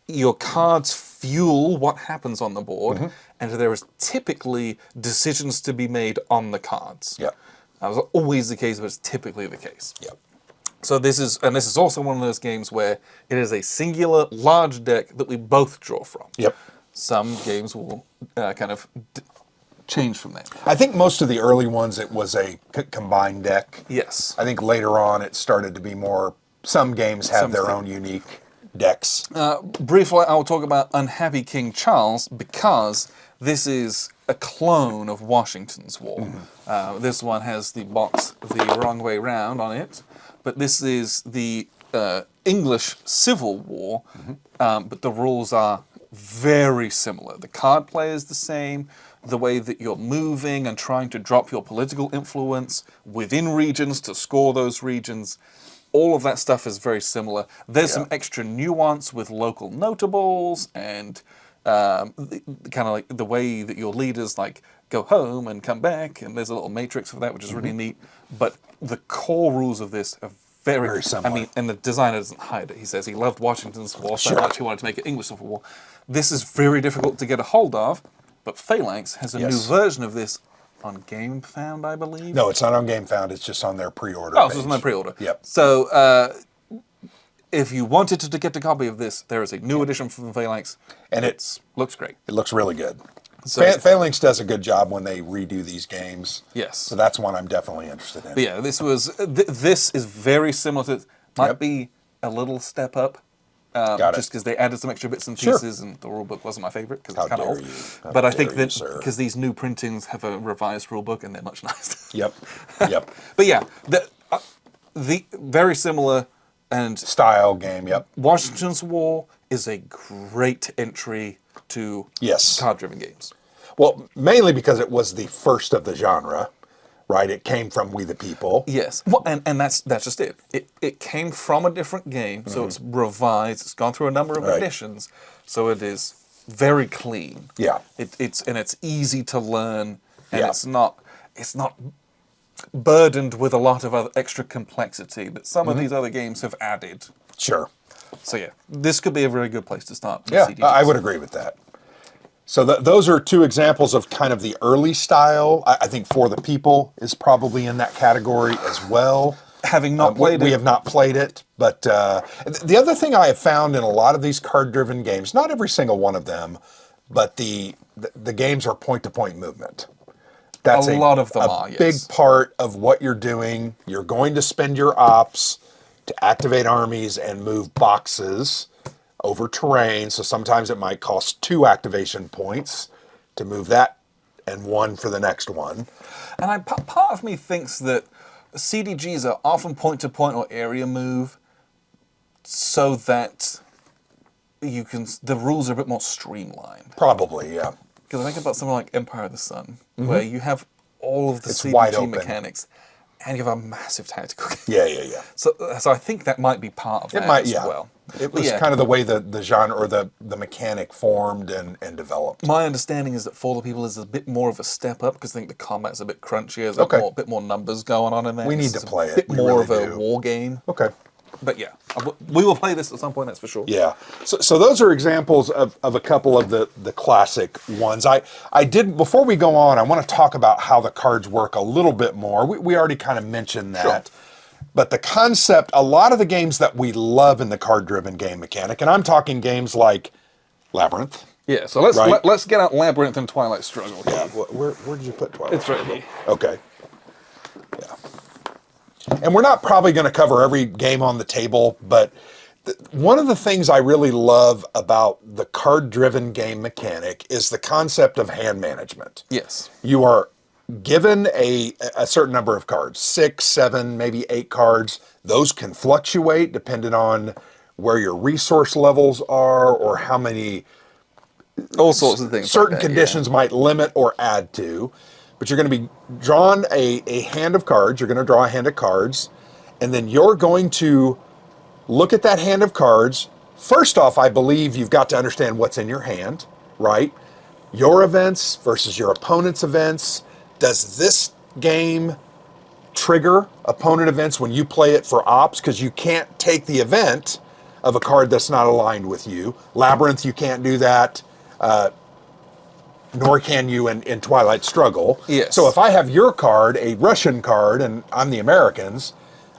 [SPEAKER 1] your cards fuel what happens on the board, and there is typically decisions to be made on the cards.
[SPEAKER 2] Yep.
[SPEAKER 1] That was always the case, but it's typically the case.
[SPEAKER 2] Yep.
[SPEAKER 1] So this is also one of those games where it is a singular large deck that we both draw from.
[SPEAKER 2] Yep.
[SPEAKER 1] Some games will kind of change from that.
[SPEAKER 2] I think most of the early ones, it was a combined deck.
[SPEAKER 1] Yes.
[SPEAKER 2] I think later on it started to be more, some games have their own unique decks.
[SPEAKER 1] Briefly, I will talk about Unhappy King Charles because this is a clone of Washington's War. This one has the box the wrong way round on it, but this is the English Civil War, but the rules are very similar. The card play is the same. The way that you're moving and trying to drop your political influence within regions to score those regions, all of that stuff is very similar. There's some extra nuance with local notables and kind of like the way that your leaders like go home and come back, and there's a little matrix for that, which is really neat. But the core rules of this are very similar. I mean, and the designer doesn't hide it. He says he loved Washington's War so much he wanted to make it English Civil War. This is very difficult to get a hold of, but Phalanx has a new version of this on GameFound, I believe.
[SPEAKER 2] No, it's not on GameFound. It's just on their pre-order
[SPEAKER 1] Oh,
[SPEAKER 2] page.
[SPEAKER 1] so it's on their pre-order.
[SPEAKER 2] Yep.
[SPEAKER 1] So if you wanted to get a copy of this, there is a new edition from Phalanx,
[SPEAKER 2] and it
[SPEAKER 1] looks great.
[SPEAKER 2] It looks really good.
[SPEAKER 1] So,
[SPEAKER 2] Phalanx does a good job when they redo these games.
[SPEAKER 1] Yes.
[SPEAKER 2] So that's one I'm definitely interested in.
[SPEAKER 1] But yeah, this was this is very similar to, might be a little step up. Just because they added some extra bits and pieces, and the rulebook wasn't my favorite because it's kind of old. But I think that because these new printings have a revised rulebook and they're much nicer.
[SPEAKER 2] Yep.
[SPEAKER 1] But yeah, the very similar and
[SPEAKER 2] style game. Yep.
[SPEAKER 1] Washington's War is a great entry to card-driven games.
[SPEAKER 2] Well, mainly because it was the first of the genre. Right, it came from We the People.
[SPEAKER 1] Yes, well, and that's just it. It came from a different game, so it's revised. It's gone through a number of editions, so it is very clean.
[SPEAKER 2] Yeah,
[SPEAKER 1] it's easy to learn, and it's not burdened with a lot of other extra complexity that some of these other games have added.
[SPEAKER 2] Sure.
[SPEAKER 1] So yeah, this could be a very good place to start. With
[SPEAKER 2] yeah,
[SPEAKER 1] CDGs.
[SPEAKER 2] I would agree with that. So those are two examples of kind of the early style. I think For the People is probably in that category as well.
[SPEAKER 1] Having not played it.
[SPEAKER 2] We have not played it. But the other thing I have found in a lot of these card-driven games, not every single one of them, but the games are point-to-point movement. That's
[SPEAKER 1] a lot of them are, yes.
[SPEAKER 2] Big part of what you're doing. You're going to spend your ops to activate armies and move boxes over terrain, so sometimes it might cost 2 activation points to move that and 1 for the next one.
[SPEAKER 1] And part of me thinks that CDGs are often point-to-point or area move so that the rules are a bit more streamlined.
[SPEAKER 2] Probably, yeah.
[SPEAKER 1] Because I think about something like Empire of the Sun, where you have all of the CDG mechanics, and you have a massive tactical game.
[SPEAKER 2] Yeah.
[SPEAKER 1] So I think that might be part of that as well.
[SPEAKER 2] It was kind of the way the genre or the mechanic formed and developed.
[SPEAKER 1] My understanding is that For the People is a bit more of a step up because I think the combat's a bit crunchier. There's a bit more numbers going on in there.
[SPEAKER 2] We need to play it.
[SPEAKER 1] A bit more of a war game.
[SPEAKER 2] Okay.
[SPEAKER 1] But yeah, we will play this at some point, that's for sure.
[SPEAKER 2] Yeah. So those are examples of a couple of the classic ones. I did, before we go on, I want to talk about how the cards work a little bit more. We already kind of mentioned that. Sure. But the concept, a lot of the games that we love in the card-driven game mechanic, and I'm talking games like Labyrinth.
[SPEAKER 1] Yeah, so let's get out Labyrinth and Twilight Struggle.
[SPEAKER 2] Yeah, where did you put Twilight
[SPEAKER 1] Struggle? It's right here.
[SPEAKER 2] Okay. Yeah. And we're not probably going to cover every game on the table, but one of the things I really love about the card-driven game mechanic is the concept of hand management.
[SPEAKER 1] Yes.
[SPEAKER 2] You are given a certain number of cards, 6, 7, maybe 8 cards. Those can fluctuate depending on where your resource levels are or how many...
[SPEAKER 1] all sorts of things.
[SPEAKER 2] Certain conditions might limit or add to. But you're going to be drawn a hand of cards. You're going to draw a hand of cards. And then you're going to look at that hand of cards. First off, I believe you've got to understand what's in your hand, right? Your events versus your opponent's events. Does this game trigger opponent events when you play it for ops? Because you can't take the event of a card that's not aligned with you. Labyrinth, you can't do that, nor can you in Twilight Struggle.
[SPEAKER 1] Yes.
[SPEAKER 2] So if I have your card, a Russian card, and I'm the Americans,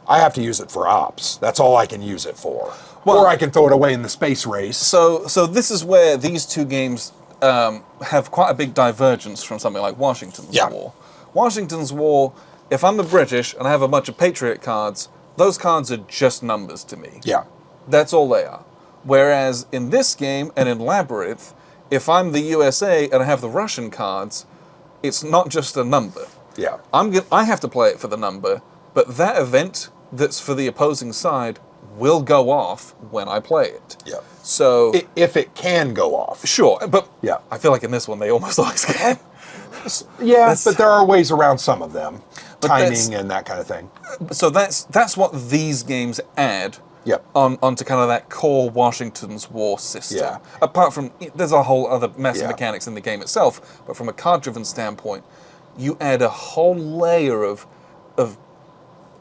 [SPEAKER 2] I have to use it for ops. That's all I can use it for. Or I can throw it away in the space race.
[SPEAKER 1] So this is where these two games have quite a big divergence from something like Washington's War. Washington's War, if I'm the British and I have a bunch of Patriot cards, those cards are just numbers to me.
[SPEAKER 2] Yeah.
[SPEAKER 1] That's all they are. Whereas in this game and in Labyrinth, if I'm the USA and I have the Russian cards, it's not just a number.
[SPEAKER 2] Yeah.
[SPEAKER 1] I have to play it for the number, but that event that's for the opposing side will go off when I play it.
[SPEAKER 2] Yeah.
[SPEAKER 1] So
[SPEAKER 2] if it can go off.
[SPEAKER 1] Sure, but
[SPEAKER 2] yeah.
[SPEAKER 1] I feel like in this one they almost always can.
[SPEAKER 2] Yeah, but there are ways around some of them. Timing and that kind of thing.
[SPEAKER 1] So that's what these games add onto kind of that core Washington's War system.
[SPEAKER 2] Yeah.
[SPEAKER 1] Apart from, there's a whole other mess of mechanics in the game itself, but from a card-driven standpoint, you add a whole layer of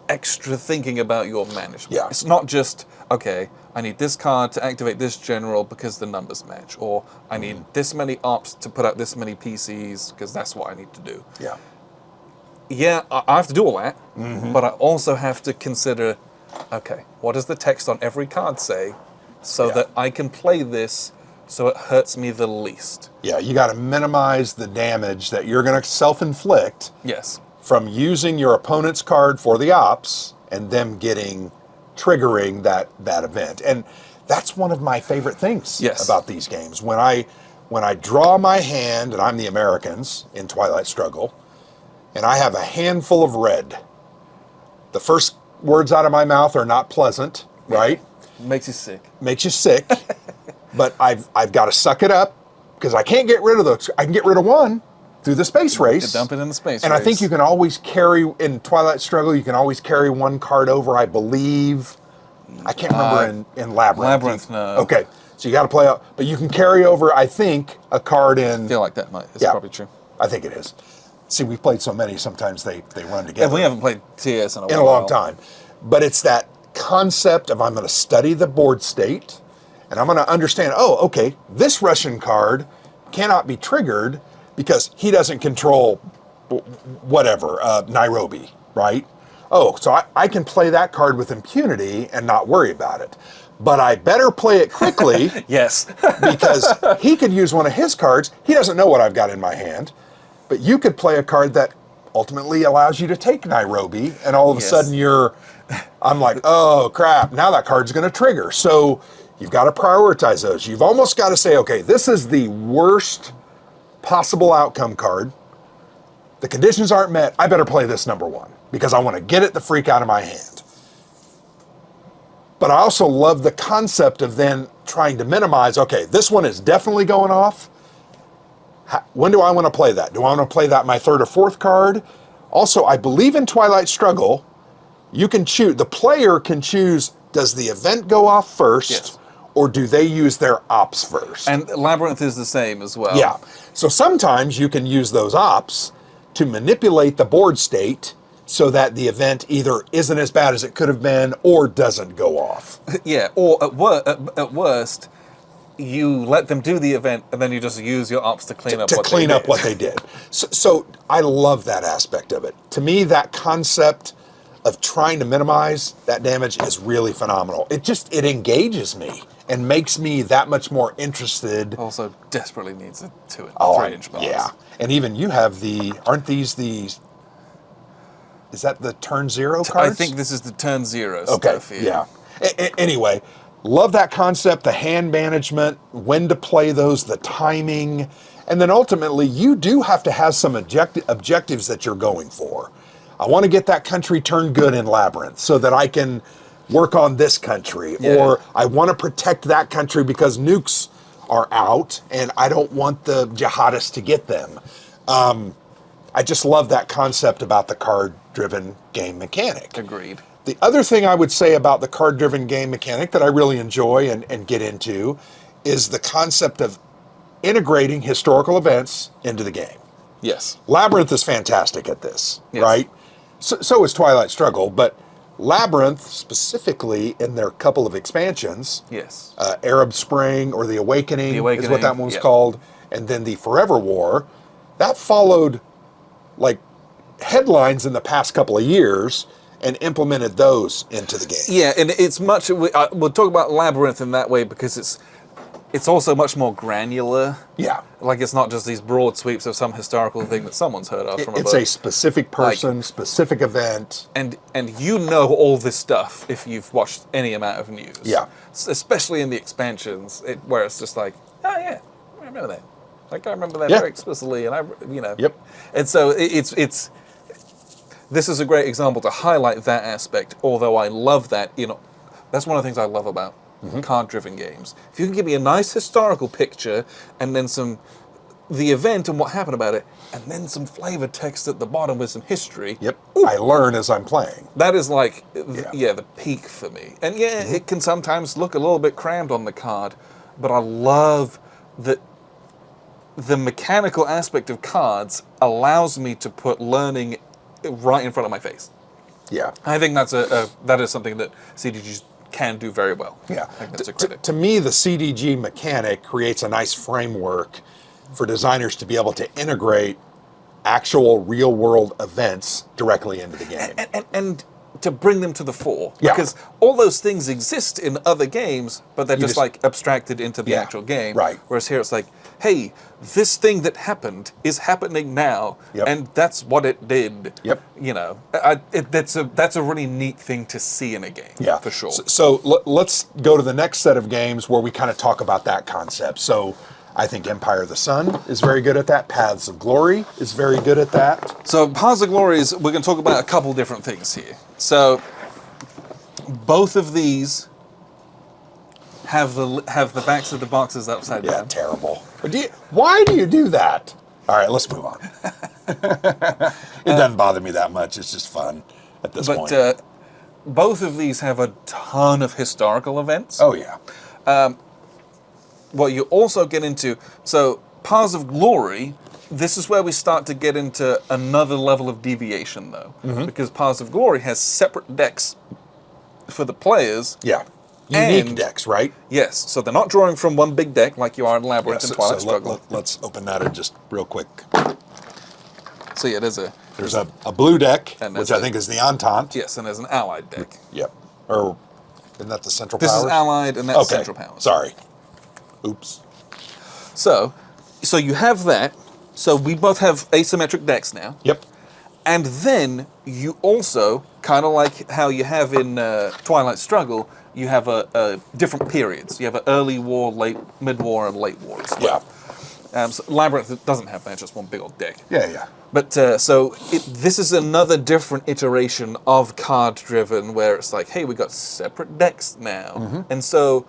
[SPEAKER 1] extra thinking about your management.
[SPEAKER 2] Yeah.
[SPEAKER 1] It's not just, okay, I need this card to activate this general because the numbers match, or I need this many ops to put out this many PCs because that's what I need to do.
[SPEAKER 2] Yeah.
[SPEAKER 1] Yeah, I have to do all that, but I also have to consider, okay, what does the text on every card say so that I can play this so it hurts me the least?
[SPEAKER 2] Yeah, you got to minimize the damage that you're going to self-inflict.
[SPEAKER 1] Yes.
[SPEAKER 2] From using your opponent's card for the ops and them triggering that event. And that's one of my favorite things about these games. When I draw my hand, and I'm the Americans in Twilight Struggle, and I have a handful of red, the first words out of my mouth are not pleasant, right?
[SPEAKER 1] Makes you sick.
[SPEAKER 2] Makes you sick. But I've got to suck it up because I can't get rid of those. I can get rid of one through the space race.
[SPEAKER 1] You dump it in the space race.
[SPEAKER 2] And I think you can always carry, in Twilight Struggle, you can always carry one card over, I believe. I can't remember in Labyrinth.
[SPEAKER 1] Labyrinth, no.
[SPEAKER 2] Okay, so you got to play out. But you can carry over, I think, a card in...
[SPEAKER 1] I feel like that is probably true.
[SPEAKER 2] I think it is. See, we've played so many, sometimes they run together.
[SPEAKER 1] And we haven't played TS in a while.
[SPEAKER 2] In a long time. But it's that concept of I'm going to study the board state, and I'm going to understand, okay, this Russian card cannot be triggered because he doesn't control whatever, Nairobi, right? So I can play that card with impunity and not worry about it. But I better play it quickly.
[SPEAKER 1] Yes.
[SPEAKER 2] Because he could use one of his cards. He doesn't know what I've got in my hand. But you could play a card that ultimately allows you to take Nairobi, and all of a sudden I'm like, oh crap, now that card's going to trigger. So you've got to prioritize those. You've almost got to say, okay, this is the worst possible outcome card. The conditions aren't met. I better play this number one because I want to get it the freak out of my hand. But I also love the concept of then trying to minimize, okay, this one is definitely going off. When do I want to play that? Do I want to play that my third or fourth card? Also, I believe in Twilight Struggle, you can choose, the player can choose, does the event go off first, or do they use their ops first?
[SPEAKER 1] And Labyrinth is the same as well.
[SPEAKER 2] Yeah. So sometimes you can use those ops to manipulate the board state so that the event either isn't as bad as it could have been or doesn't go off.
[SPEAKER 1] Yeah, or at worst, you let them do the event and then you just use your ops to clean up
[SPEAKER 2] what they did. So I love that aspect of it. To me, that concept of trying to minimize that damage is really phenomenal. It engages me and makes me that much more interested.
[SPEAKER 1] Also desperately needs a 2 and 3-inch bars.
[SPEAKER 2] Yeah. And even you have aren't these the, is that the turn 0 cards?
[SPEAKER 1] I think this is the turn 0
[SPEAKER 2] stuff.
[SPEAKER 1] Okay,
[SPEAKER 2] yeah. Anyway, love that concept, the hand management, when to play those, the timing, and then ultimately you do have to have some objectives that you're going for. I want to get that country turned good in Labyrinth so that I can work on this country, or I want to protect that country because nukes are out and I don't want the jihadists to get them. I just love that concept about the card-driven game mechanic.
[SPEAKER 1] Agreed.
[SPEAKER 2] The other thing I would say about the card-driven game mechanic that I really enjoy and get into is the concept of integrating historical events into the game.
[SPEAKER 1] Yes.
[SPEAKER 2] Labyrinth is fantastic at this, right? So is Twilight Struggle, but Labyrinth, specifically in their couple of expansions,
[SPEAKER 1] Yes.
[SPEAKER 2] Arab Spring or The Awakening, is what
[SPEAKER 1] Awakening,
[SPEAKER 2] that one was
[SPEAKER 1] yep.
[SPEAKER 2] called, and then the Forever War, that followed like headlines in the past couple of years and implemented those into the game.
[SPEAKER 1] Yeah, and it's much. We'll talk about Labyrinth in that way because it's also much more granular.
[SPEAKER 2] Yeah.
[SPEAKER 1] Like it's not just these broad sweeps of some historical thing that someone's heard of from a
[SPEAKER 2] It's
[SPEAKER 1] book.
[SPEAKER 2] a specific person, specific event.
[SPEAKER 1] And you know all this stuff if you've watched any amount of news.
[SPEAKER 2] Yeah.
[SPEAKER 1] Especially in the expansions, where it's just like, oh yeah, I remember that. Like I remember that
[SPEAKER 2] Yeah.
[SPEAKER 1] very explicitly, and
[SPEAKER 2] Yep.
[SPEAKER 1] And so it's. This is a great example to highlight that aspect. Although I love that, that's one of the things I love about card-driven games. If you can give me a nice historical picture and then the event and what happened about it, and then some flavor text at the bottom with some history.
[SPEAKER 2] Yep. I learn as I'm playing.
[SPEAKER 1] That is like, the peak for me. And it can sometimes look a little bit crammed on the card, but I love that the mechanical aspect of cards allows me to put learning right in front of my face.
[SPEAKER 2] Yeah.
[SPEAKER 1] I think that is something that CDGs can do very well.
[SPEAKER 2] Yeah.
[SPEAKER 1] I think that's a credit.
[SPEAKER 2] To me, the CDG mechanic creates a nice framework for designers to be able to integrate actual real-world events directly into the game.
[SPEAKER 1] And to bring them to the fore.
[SPEAKER 2] Yeah.
[SPEAKER 1] Because all those things exist in other games, but they're just like abstracted into the actual game.
[SPEAKER 2] Right.
[SPEAKER 1] Whereas here it's like, hey, this thing that happened is happening now, and that's what it did.
[SPEAKER 2] Yep.
[SPEAKER 1] That's a really neat thing to see in a game.
[SPEAKER 2] Yeah,
[SPEAKER 1] for sure.
[SPEAKER 2] So let's go to the next set of games where we kind of talk about that concept. So I think Empire of the Sun is very good at that. Paths of Glory is very good at that.
[SPEAKER 1] So Paths of Glory is, we're going to talk about a couple different things here. So both of these have the backs of the boxes upside down.
[SPEAKER 2] Yeah, terrible. Why do you do that? All right, let's move on. It doesn't bother me that much. It's just fun at this point.
[SPEAKER 1] But both of these have a ton of historical events.
[SPEAKER 2] Oh, yeah.
[SPEAKER 1] What you also get into, so Paths of Glory, this is where we start to get into another level of deviation, though. Because Paths of Glory has separate decks for the players.
[SPEAKER 2] Yeah. Unique
[SPEAKER 1] And-
[SPEAKER 2] decks, right?
[SPEAKER 1] Yes, so they're not drawing from one big deck like you are in Labyrinth and Twilight Struggle.
[SPEAKER 2] Let's open that in just real quick.
[SPEAKER 1] So yeah, there's
[SPEAKER 2] a blue deck,
[SPEAKER 1] And
[SPEAKER 2] which
[SPEAKER 1] there's
[SPEAKER 2] I think is the Entente.
[SPEAKER 1] yes, and there's an allied deck.
[SPEAKER 2] Yep. Or isn't that the Central
[SPEAKER 1] This
[SPEAKER 2] Powers?
[SPEAKER 1] is allied, and that's
[SPEAKER 2] Okay.
[SPEAKER 1] Central Powers.
[SPEAKER 2] Sorry. Oops.
[SPEAKER 1] So you have that. So we both have asymmetric decks now.
[SPEAKER 2] Yep.
[SPEAKER 1] And then you also, kind of like how you have in Twilight Struggle, you have a different periods. You have an early war, mid-war, and late war as well.
[SPEAKER 2] Yeah.
[SPEAKER 1] So Labyrinth doesn't have that, it's just one big old deck.
[SPEAKER 2] Yeah.
[SPEAKER 1] But this is another different iteration of card-driven, where it's like, hey, we got separate decks now. And so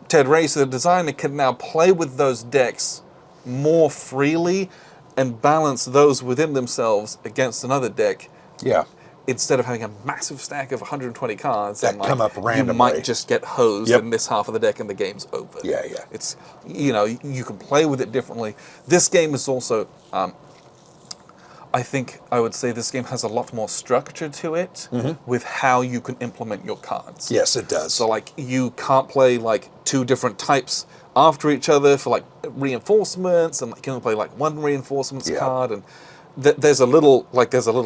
[SPEAKER 1] Ted Race, the designer, can now play with those decks more freely and balance those within themselves against another deck,
[SPEAKER 2] Yeah.
[SPEAKER 1] instead of having a massive stack of 120 cards
[SPEAKER 2] That
[SPEAKER 1] and
[SPEAKER 2] come up
[SPEAKER 1] you
[SPEAKER 2] randomly.
[SPEAKER 1] might just get hosed
[SPEAKER 2] Yep.
[SPEAKER 1] in this half of the deck and the game's over.
[SPEAKER 2] Yeah.
[SPEAKER 1] It's, you can play with it differently. This game is also, I think I would say this game has a lot more structure to it with how you can implement your cards.
[SPEAKER 2] Yes, it does.
[SPEAKER 1] So like you can't play like two different types after each other for like reinforcements, and like, you can only play like one reinforcements card, and there's a little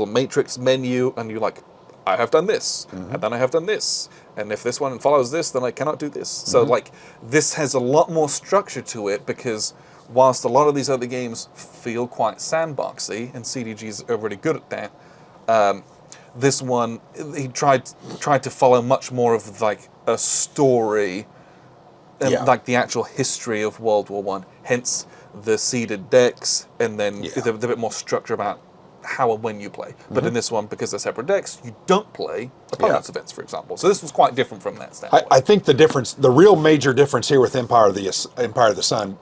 [SPEAKER 1] matrix menu, and you're like, I have done this, and then I have done this, and if this one follows this, then I cannot do this. So like this has a lot more structure to it, because whilst a lot of these other games feel quite sandboxy, and CDGs are really good at that, this one, he tried to follow much more of like a story, and like the actual history of World War One. Hence the seeded decks, and then the bit more structure about how and when you play. But in this one, because they're separate decks, you don't play opponents' events, for example. So this was quite different from that standpoint.
[SPEAKER 2] I think the real major difference here with Empire of the Sun,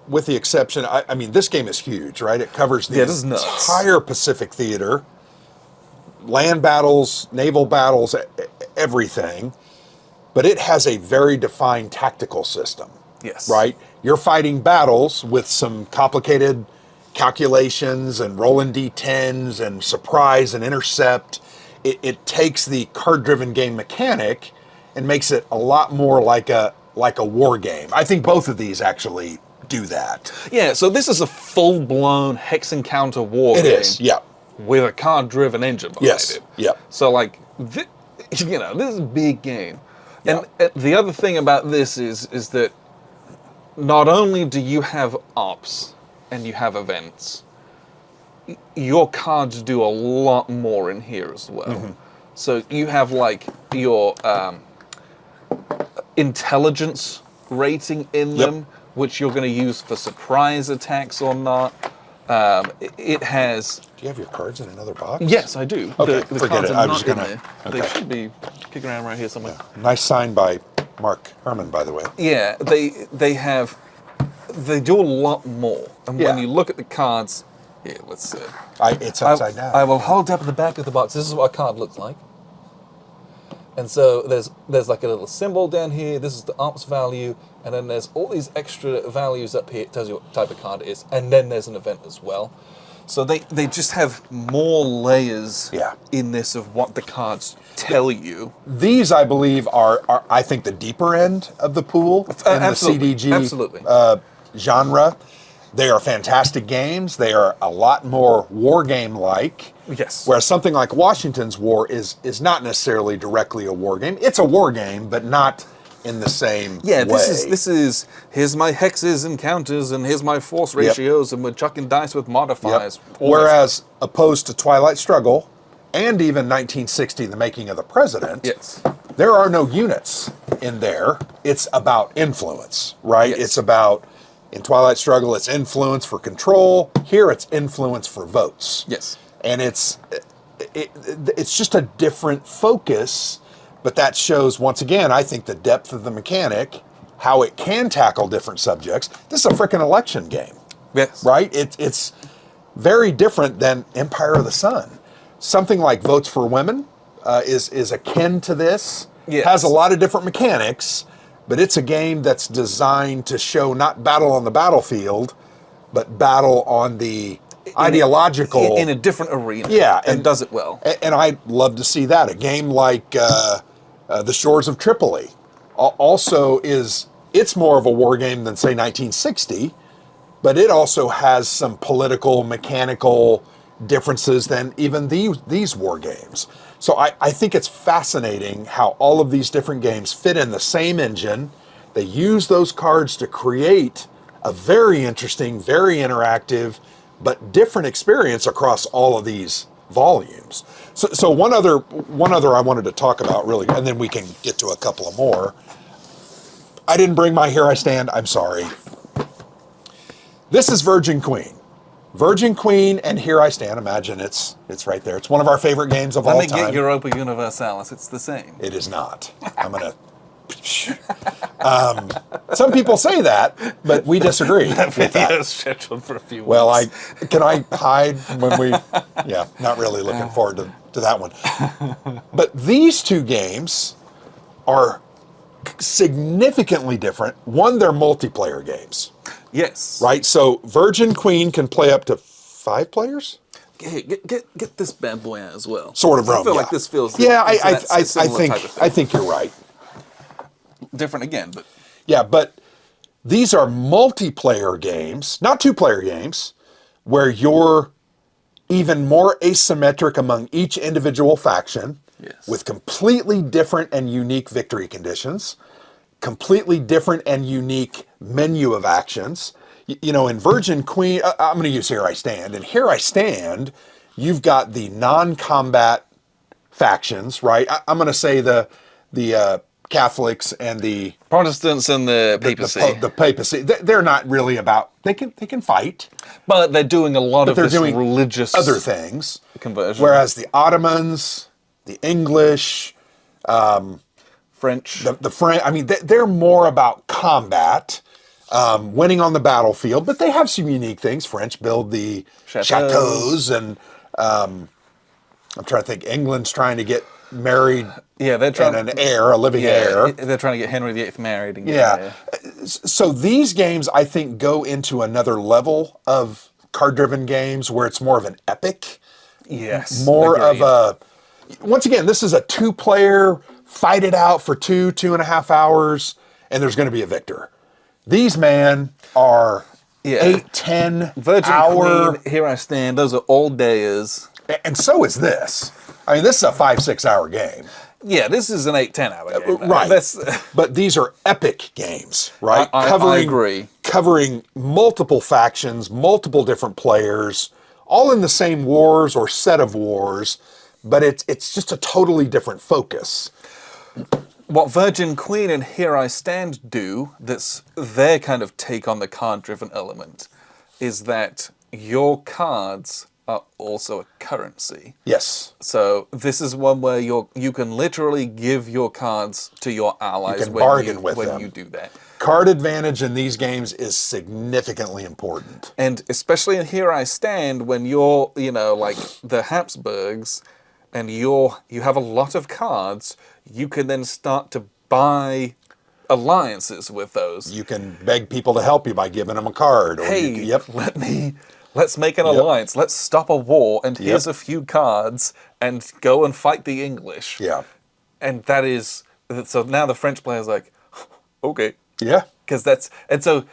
[SPEAKER 2] with the exception, I mean, this game is huge, right? It covers the
[SPEAKER 1] this is nuts.
[SPEAKER 2] entire Pacific theater, land battles, naval battles, everything. But it has a very defined tactical system.
[SPEAKER 1] Yes.
[SPEAKER 2] Right? You're fighting battles with some complicated calculations and rolling D10s and surprise and intercept. it takes the card-driven game mechanic and makes it a lot more like a war game. I think both of these actually do that.
[SPEAKER 1] Yeah, so this is a full-blown hex encounter war game.
[SPEAKER 2] It is, yeah.
[SPEAKER 1] With a card-driven engine behind
[SPEAKER 2] Yes,
[SPEAKER 1] it.
[SPEAKER 2] yeah.
[SPEAKER 1] So, like, this is a big game.
[SPEAKER 2] Yeah.
[SPEAKER 1] And the other thing about this is that not only do you have ops and you have events, your cards do a lot more in here as well. Mm-hmm. So you have, like, your intelligence rating in them, which you're going to use for surprise attacks or not. It has...
[SPEAKER 2] Do you have your cards in another box?
[SPEAKER 1] Yes, I do.
[SPEAKER 2] Okay,
[SPEAKER 1] the
[SPEAKER 2] forget
[SPEAKER 1] cards
[SPEAKER 2] it.
[SPEAKER 1] are
[SPEAKER 2] I
[SPEAKER 1] not
[SPEAKER 2] was going
[SPEAKER 1] in
[SPEAKER 2] to...
[SPEAKER 1] there. They should be kicking around right here somewhere.
[SPEAKER 2] Yeah. Nice sign by Mark Herman, by the way.
[SPEAKER 1] Yeah, they do a lot more. And when you look at the cards... Here, let's see.
[SPEAKER 2] It's upside down.
[SPEAKER 1] I will hold up the back of the box. This is what a card looks like. And so there's like a little symbol down here. This is the ops value. And then there's all these extra values up here. It tells you what type of card it is. And then there's an event as well. So they just have more layers in this of what the cards tell you.
[SPEAKER 2] These, I believe, are I think, the deeper end of the pool in the CDG genre. They are fantastic games. They are a lot more war game-like.
[SPEAKER 1] Yes.
[SPEAKER 2] Whereas something like Washington's War is not necessarily directly a war game. It's a war game, but not in the same way.
[SPEAKER 1] Yeah, this is here's my hexes and counters, and here's my force ratios, and we're chucking dice with modifiers.
[SPEAKER 2] Whereas opposed to Twilight Struggle, and even 1960, The Making of the President, there are no units in there. It's about influence, right? It's about, in Twilight Struggle, it's influence for control. Here, it's influence for votes.
[SPEAKER 1] Yes.
[SPEAKER 2] And it's just a different focus, but that shows, once again, I think, the depth of the mechanic, how it can tackle different subjects. This is a freaking election game.
[SPEAKER 1] Yes.
[SPEAKER 2] Right? It's very different than Empire of the Sun. Something like Votes for Women is akin to this.
[SPEAKER 1] Yes.
[SPEAKER 2] Has a lot of different mechanics, but it's a game that's designed to show not battle on the battlefield, but battle on the ideological...
[SPEAKER 1] In a different arena.
[SPEAKER 2] Yeah.
[SPEAKER 1] And does it well.
[SPEAKER 2] And I'd love to see that. A game like The Shores of Tripoli also it's more of a war game than, say, 1960, but it also has some political, mechanical differences than even these war games. So I think it's fascinating how all of these different games fit in the same engine. They use those cards to create a very interesting, very interactive, but different experience across all of these volumes. So one other I wanted to talk about, really, and then we can get to a couple of more. I didn't bring my Here I Stand. I'm sorry. This is Virgin Queen. Virgin Queen and Here I Stand. Imagine it's right there. It's one of our favorite games of all time.
[SPEAKER 1] Let me get Europa Universalis. It's the same.
[SPEAKER 2] It is not. I'm going to... some people say that, but we disagree.
[SPEAKER 1] That video is scheduled for a few weeks.
[SPEAKER 2] Well, can I hide when we... Yeah, not really looking forward to that one. But these two games are significantly different. One, they're multiplayer games.
[SPEAKER 1] Yes.
[SPEAKER 2] Right? So Virgin Queen can play up to 5 players?
[SPEAKER 1] Get this bad boy out as well.
[SPEAKER 2] Sort of Rome,
[SPEAKER 1] I feel like this feels...
[SPEAKER 2] Yeah, I think you're right.
[SPEAKER 1] Different again, but...
[SPEAKER 2] Yeah, but these are multiplayer games, not 2-player games, where you're even more asymmetric among each individual faction, with completely different and unique victory conditions, completely different and unique menu of actions. You know, in Virgin Queen, I'm going to use Here I Stand. And Here I Stand, you've got the non-combat factions, right? I'm going to say the Catholics and the
[SPEAKER 1] Protestants and the papacy.
[SPEAKER 2] The papacy. They're not really about. They can fight,
[SPEAKER 1] but they're doing a lot of this religious
[SPEAKER 2] other things.
[SPEAKER 1] Conversion.
[SPEAKER 2] Whereas the Ottomans, the English,
[SPEAKER 1] French,
[SPEAKER 2] the French. I mean, they're more about combat, winning on the battlefield. But they have some unique things. French build the chateaus, and I'm trying to think. England's trying to get married.
[SPEAKER 1] Yeah, they're trying
[SPEAKER 2] an heir, a living heir.
[SPEAKER 1] They're trying to get Henry VIII married. And
[SPEAKER 2] So these games, I think, go into another level of card-driven games where it's more of an epic.
[SPEAKER 1] Yes.
[SPEAKER 2] More of a once again, this is a 2-player, fight it out for 2.5 hours, and there's going to be a victor. These, man, are 8, 10
[SPEAKER 1] Virgin
[SPEAKER 2] hour.
[SPEAKER 1] Queen, Here I Stand, those are all dayers.
[SPEAKER 2] And so is this. I mean, this is a 5-6 hour game.
[SPEAKER 1] Yeah, this is an 8-10 hour game.
[SPEAKER 2] Right. But these are epic games, right?
[SPEAKER 1] I agree.
[SPEAKER 2] Covering multiple factions, multiple different players, all in the same wars or set of wars, but it's just a totally different focus.
[SPEAKER 1] What Virgin Queen and Here I Stand do, that's their kind of take on the card-driven element, is that your cards are also a currency.
[SPEAKER 2] Yes.
[SPEAKER 1] So this is one where you can literally give your cards to your allies when you do that.
[SPEAKER 2] Card advantage in these games is significantly important.
[SPEAKER 1] And especially in Here I Stand, when you're, like the Habsburgs, and you have a lot of cards, you can then start to buy alliances with those.
[SPEAKER 2] You can beg people to help you by giving them a card. Or
[SPEAKER 1] let's make an alliance. Let's stop a war, and here's a few cards, and go and fight the English.
[SPEAKER 2] Yeah.
[SPEAKER 1] And so now the French player's like, okay.
[SPEAKER 2] Yeah.
[SPEAKER 1] Because so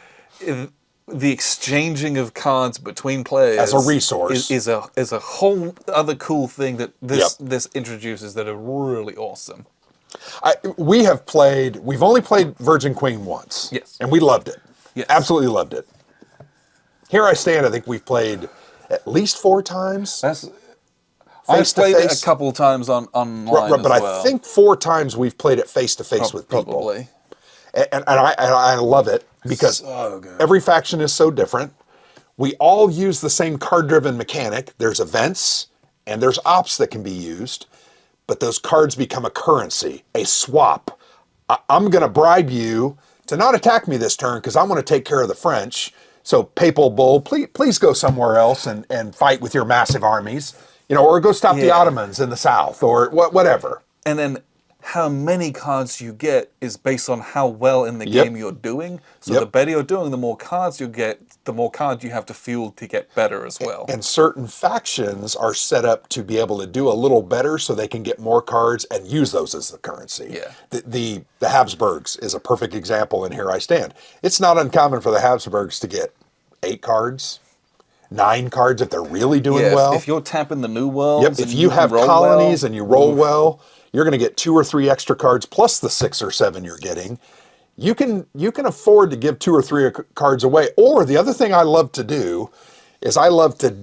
[SPEAKER 1] the exchanging of cards between players
[SPEAKER 2] as a resource
[SPEAKER 1] is a whole other cool thing that this introduces that are really awesome.
[SPEAKER 2] We've only played Virgin Queen once.
[SPEAKER 1] Yes.
[SPEAKER 2] And we loved it.
[SPEAKER 1] Yes.
[SPEAKER 2] Absolutely loved it. Here I Stand, I think we've played at least 4 times.
[SPEAKER 1] I've played it a couple of times online
[SPEAKER 2] but I think 4 times we've played it face-to-face with people.
[SPEAKER 1] Probably.
[SPEAKER 2] And I love it because every faction is so different. We all use the same card-driven mechanic. There's events and there's ops that can be used, but those cards become a currency, a swap. I'm going to bribe you to not attack me this turn because I want to take care of the French. So Papal Bull, please go somewhere else and fight with your massive armies, or go stop the Ottomans in the south or whatever.
[SPEAKER 1] And then how many cards you get is based on how well in the game you're doing. So the better you're doing, the more cards you get, the more cards you have to fuel to get better as well.
[SPEAKER 2] And certain factions are set up to be able to do a little better so they can get more cards and use those as the currency.
[SPEAKER 1] Yeah.
[SPEAKER 2] The Habsburgs is a perfect example in Here I Stand. It's not uncommon for the Habsburgs to get 8 cards, 9 cards if they're really doing well.
[SPEAKER 1] If you're tapping the New Worlds.
[SPEAKER 2] If you have colonies and you roll well, you're going to get 2 or 3 extra cards plus the 6 or 7 you're getting. You can afford to give 2 or 3 cards away. Or the other thing I love to do is I love to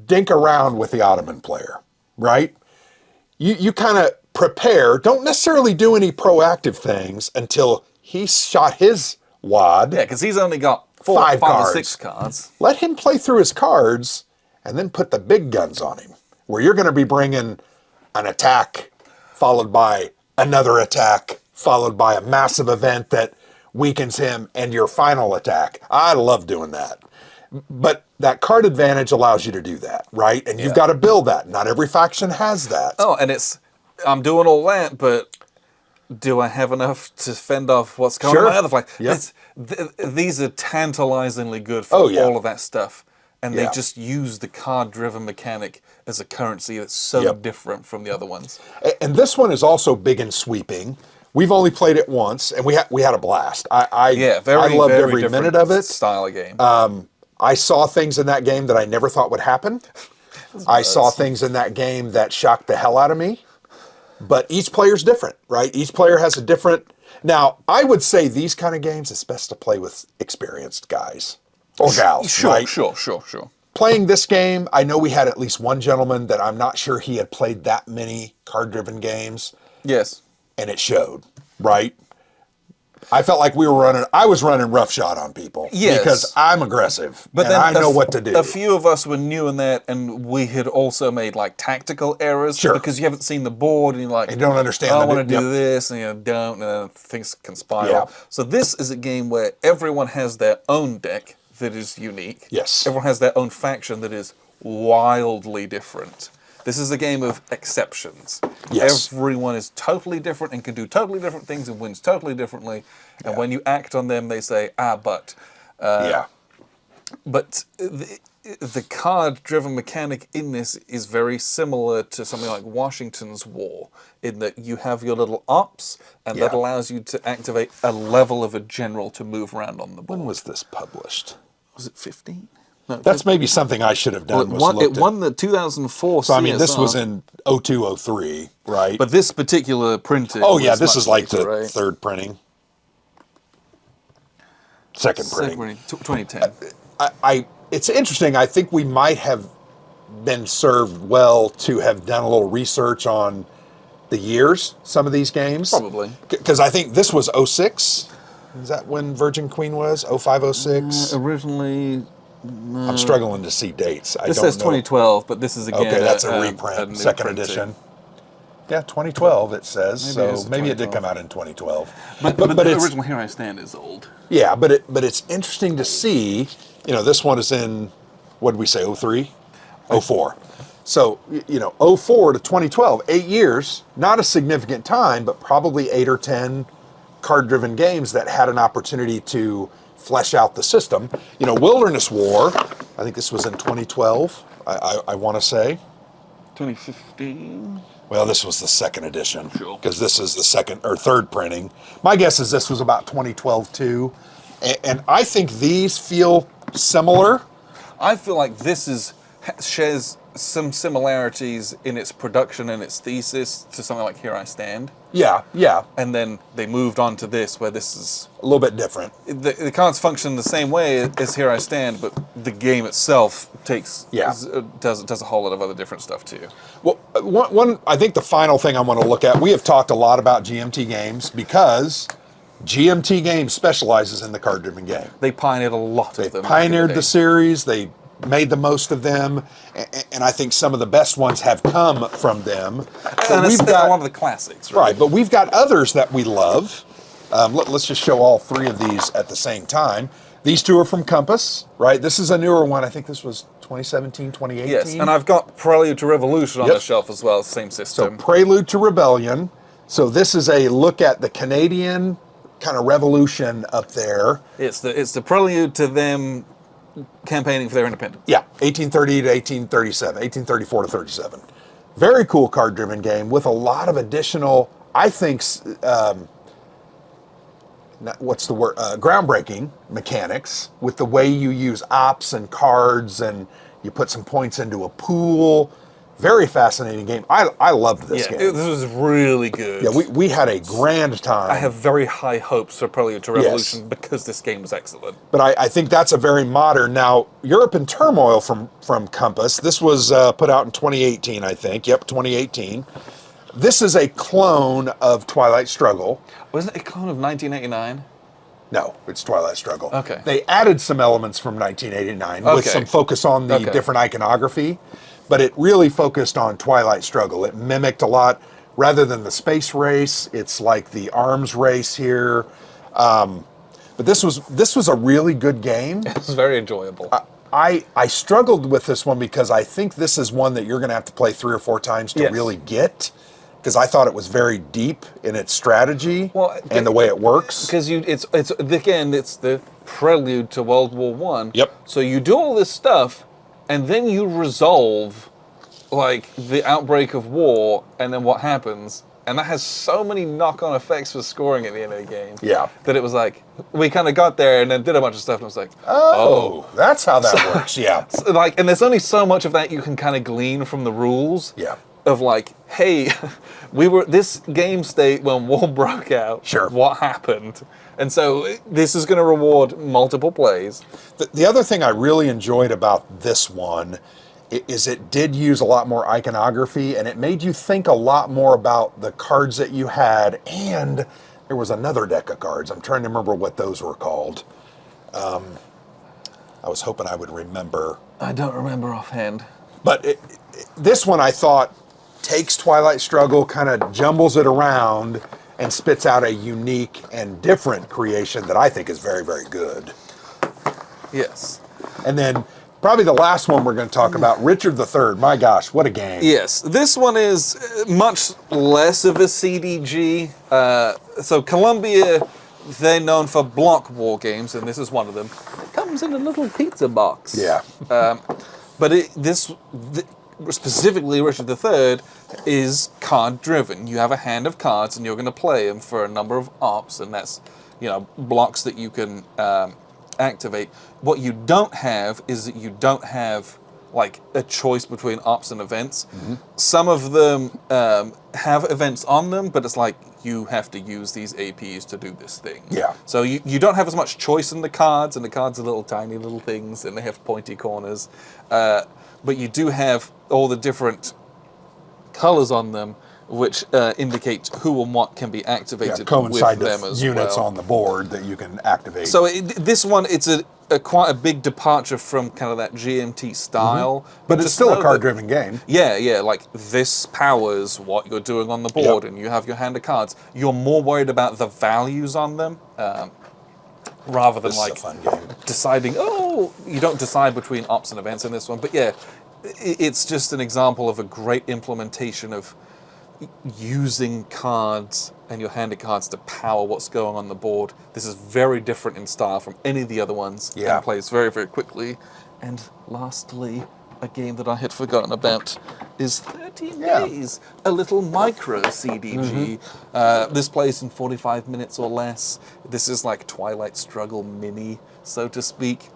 [SPEAKER 2] dink around with the Ottoman player, right? You kind of prepare, don't necessarily do any proactive things until he's shot his wad.
[SPEAKER 1] Yeah, because he's only got 5 or 6 cards.
[SPEAKER 2] Let him play through his cards and then put the big guns on him, where you're going to be bringing an attack followed by another attack, followed by a massive event that weakens him, and your final attack. I love doing that. But that card advantage allows you to do that, right? And you've got to build that. Not every faction has that.
[SPEAKER 1] Oh, and I'm doing all that, but do I have enough to fend off what's going on in my other flank? These are tantalizingly good for all of that stuff. And they just use the card-driven mechanic as a currency that's so different from the other ones.
[SPEAKER 2] And this one is also big and sweeping. We've only played it once, and we had a blast. I loved every minute of it.
[SPEAKER 1] Style of game.
[SPEAKER 2] I saw things in that game that I never thought would happen. I saw things in that game that shocked the hell out of me. But each player's different, right? Each player has a different... Now, I would say these kind of games, it's best to play with experienced guys. Or gals, right?
[SPEAKER 1] Sure.
[SPEAKER 2] Playing this game, I know we had at least one gentleman that I'm not sure he had played that many card-driven games.
[SPEAKER 1] Yes.
[SPEAKER 2] And it showed, right? I felt like I was running roughshod on people.
[SPEAKER 1] Yes.
[SPEAKER 2] Because I'm aggressive, but I know what to do.
[SPEAKER 1] A few of us were new in that, and we had also made tactical errors.
[SPEAKER 2] Sure.
[SPEAKER 1] Because you haven't seen the board, and you're
[SPEAKER 2] you don't understand.
[SPEAKER 1] I want to do this, and you don't, and then things can spiral. Yeah. So this is a game where everyone has their own deck that is unique.
[SPEAKER 2] Yes.
[SPEAKER 1] Everyone has their own faction that is wildly different. This is a game of exceptions.
[SPEAKER 2] Yes.
[SPEAKER 1] Everyone is totally different and can do totally different things and wins totally differently. And when you act on them, they say, but. But the card-driven mechanic in this is very similar to something like Washington's War, in that you have your little ops, and that allows you to activate a level of a general to move around on the board.
[SPEAKER 2] When was this published?
[SPEAKER 1] Was it 15? No,
[SPEAKER 2] That's maybe something I should have done.
[SPEAKER 1] It won the 2004
[SPEAKER 2] So,
[SPEAKER 1] CSR.
[SPEAKER 2] I mean, this was in 02, 03, right?
[SPEAKER 1] But this particular printing...
[SPEAKER 2] Oh, yeah, this is like
[SPEAKER 1] later,
[SPEAKER 2] the
[SPEAKER 1] right?
[SPEAKER 2] third printing. Second printing.
[SPEAKER 1] 2010.
[SPEAKER 2] It's interesting. I think we might have been served well to have done a little research on the years, some of these games.
[SPEAKER 1] Probably.
[SPEAKER 2] Because I think this was 06. Is that when Virgin Queen was? 05, 06?
[SPEAKER 1] Originally...
[SPEAKER 2] I'm struggling to see dates.
[SPEAKER 1] This says 2012, but this is again
[SPEAKER 2] okay, that's a reprint, second edition. Yeah, 2012 it says. Maybe it did come out in 2012.
[SPEAKER 1] But the original Here I Stand is old.
[SPEAKER 2] Yeah, but it's interesting to see. You know, this one is in, what did we say, 03? 04. So, 04 to 2012, 8 years, not a significant time, but probably 8 or 10 card-driven games that had an opportunity to flesh out the system. Wilderness War, I think this was in 2012, I want to say.
[SPEAKER 1] 2015?
[SPEAKER 2] Well, this was the second edition,
[SPEAKER 1] Sure.
[SPEAKER 2] because this is the second or third printing. My guess is this was about 2012 too. And I think these feel similar.
[SPEAKER 1] I feel like this shares some similarities in its production and its thesis to something like Here I Stand.
[SPEAKER 2] Yeah.
[SPEAKER 1] And then they moved on to this, where this is...
[SPEAKER 2] A little bit different.
[SPEAKER 1] The cards function the same way as Here I Stand, but the game itself does a whole lot of other different stuff too.
[SPEAKER 2] Well, I think the final thing I want to look at, we have talked a lot about GMT games because GMT Games specializes in the card-driven game.
[SPEAKER 1] They pioneered a lot of them.
[SPEAKER 2] They pioneered the series. They made the most of them, and I think some of the best ones have come from them.
[SPEAKER 1] And we've got one of the classics,
[SPEAKER 2] right? But we've got others that we love. Let's just show all three of these at the same time. These two are from Compass, right? This is a newer one. I think this was 2017, 2018.
[SPEAKER 1] Yes, and I've got Prelude to Revolution on the shelf as well, same system.
[SPEAKER 2] So Prelude to Rebellion. So this is a look at the Canadian kind of revolution up there.
[SPEAKER 1] It's the prelude to them campaigning for their independence.
[SPEAKER 2] Yeah, 1830 to 1837, 1834 to 37. Very cool card-driven game with a lot of additional, I think, groundbreaking mechanics with the way you use ops and cards, and you put some points into a pool. Very fascinating game. I loved this game.
[SPEAKER 1] This was really good.
[SPEAKER 2] Yeah, we had a grand time.
[SPEAKER 1] I have very high hopes for Prelude to Revolution because this game was excellent.
[SPEAKER 2] But I think that's a very modern. Now, Europe in Turmoil from Compass. This was put out in 2018, I think. Yep, 2018. This is a clone of Twilight Struggle.
[SPEAKER 1] Wasn't it a clone of 1989?
[SPEAKER 2] No, it's Twilight Struggle.
[SPEAKER 1] Okay.
[SPEAKER 2] They added some elements from 1989 with some focus on the different iconography. But it really focused on Twilight Struggle. It mimicked a lot, rather than the space race, it's like the arms race here. But this was a really good game.
[SPEAKER 1] It was very enjoyable.
[SPEAKER 2] I struggled with this one because I think this is one that you're going to have to play 3 or 4 times to really get. Because I thought it was very deep in its strategy and the way it works.
[SPEAKER 1] Because it's the prelude to World War I.
[SPEAKER 2] Yep.
[SPEAKER 1] So you do all this stuff, and then you resolve, like, the outbreak of war, and then what happens. And that has so many knock-on effects for scoring at the end of the game.
[SPEAKER 2] Yeah.
[SPEAKER 1] That it was like, we kind of got there and then did a bunch of stuff, and it was like,
[SPEAKER 2] oh, that's how that works, yeah.
[SPEAKER 1] So, like, and there's only so much of that you can kind of glean from the rules.
[SPEAKER 2] Yeah.
[SPEAKER 1] Of like, hey, this game state when war broke out.
[SPEAKER 2] Sure.
[SPEAKER 1] What happened? And so this is going to reward multiple plays.
[SPEAKER 2] The other thing I really enjoyed about this one is it did use a lot more iconography, and it made you think a lot more about the cards that you had, and there was another deck of cards. I'm trying to remember what those were called. I was hoping I would remember.
[SPEAKER 1] I don't remember offhand.
[SPEAKER 2] But this one I thought takes Twilight Struggle, kind of jumbles it around, and spits out a unique and different creation that I think is very, very good.
[SPEAKER 1] Yes.
[SPEAKER 2] And then probably the last one we're going to talk about, Richard III. My gosh, what a game.
[SPEAKER 1] Yes. This one is much less of a CDG. So Colombia, they're known for block war games, and this is one of them. It comes in a little pizza box.
[SPEAKER 2] Yeah.
[SPEAKER 1] But specifically Richard III is card driven. You have a hand of cards and you're going to play them for a number of ops, and that's, blocks that you can activate. What you don't have is that you don't have like a choice between ops and events. Some of them have events on them, but it's like you have to use these APs to do this thing.
[SPEAKER 2] Yeah.
[SPEAKER 1] So you don't have as much choice in the cards, and the cards are little tiny little things, and they have pointy corners. But you do have all the different colors on them, which indicate who and what can be activated
[SPEAKER 2] coincide
[SPEAKER 1] with them
[SPEAKER 2] with
[SPEAKER 1] as
[SPEAKER 2] units
[SPEAKER 1] well.
[SPEAKER 2] on the board that you can activate.
[SPEAKER 1] So this one, it's quite a big departure from kind of that GMT style.
[SPEAKER 2] But it's still a card-driven game.
[SPEAKER 1] Yeah, like this powers what you're doing on the board, and you have your hand of cards. You're more worried about the values on them, rather than like
[SPEAKER 2] a fun game.
[SPEAKER 1] deciding, you don't decide between ops and events in this one. But yeah, it's just an example of a great implementation of using cards and your hand of cards to power what's going on the board. This is very different in style from any of the other ones.
[SPEAKER 2] Yeah.
[SPEAKER 1] And plays very, very quickly. And lastly, a game that I had forgotten about is 13 Days, a little micro CDG. This plays in 45 minutes or less. This is like Twilight Struggle mini, so to speak.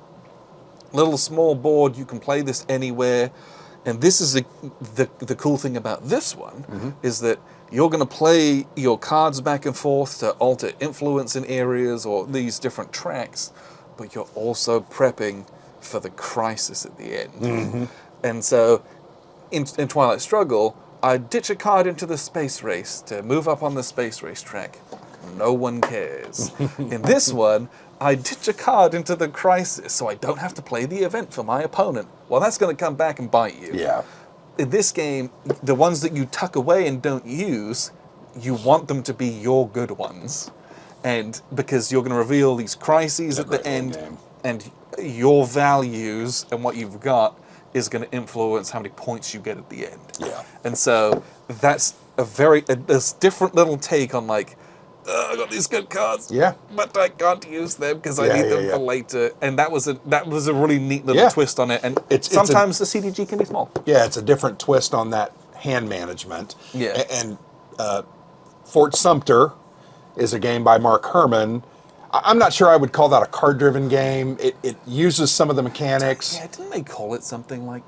[SPEAKER 1] Little small board, you can play this anywhere. And this is the cool thing about this one, is that you're going to play your cards back and forth to alter influence in areas or these different tracks, but you're also prepping for the crisis at the end. And so in Twilight Struggle, I ditch a card into the space race to move up on the space race track. No one cares. In this one, I ditch a card into the crisis so I don't have to play the event for my opponent. Well, that's going to come back and bite you.
[SPEAKER 2] Yeah.
[SPEAKER 1] In this game, the ones that you tuck away and don't use, you want them to be your good ones. And because you're going to reveal these crises at the end, and your values and what you've got is going to influence how many points you get at the end.
[SPEAKER 2] Yeah.
[SPEAKER 1] And so that's this different little take on like, I got these good cards, but I can't use them because I need them for later. And that was a really neat little twist on it. And sometimes the CDG can be small.
[SPEAKER 2] Yeah, it's a different twist on that hand management.
[SPEAKER 1] Yeah.
[SPEAKER 2] And Fort Sumter is a game by Mark Herman. I'm not sure I would call that a card-driven game. It uses some of the mechanics.
[SPEAKER 1] Yeah, didn't they call it something like...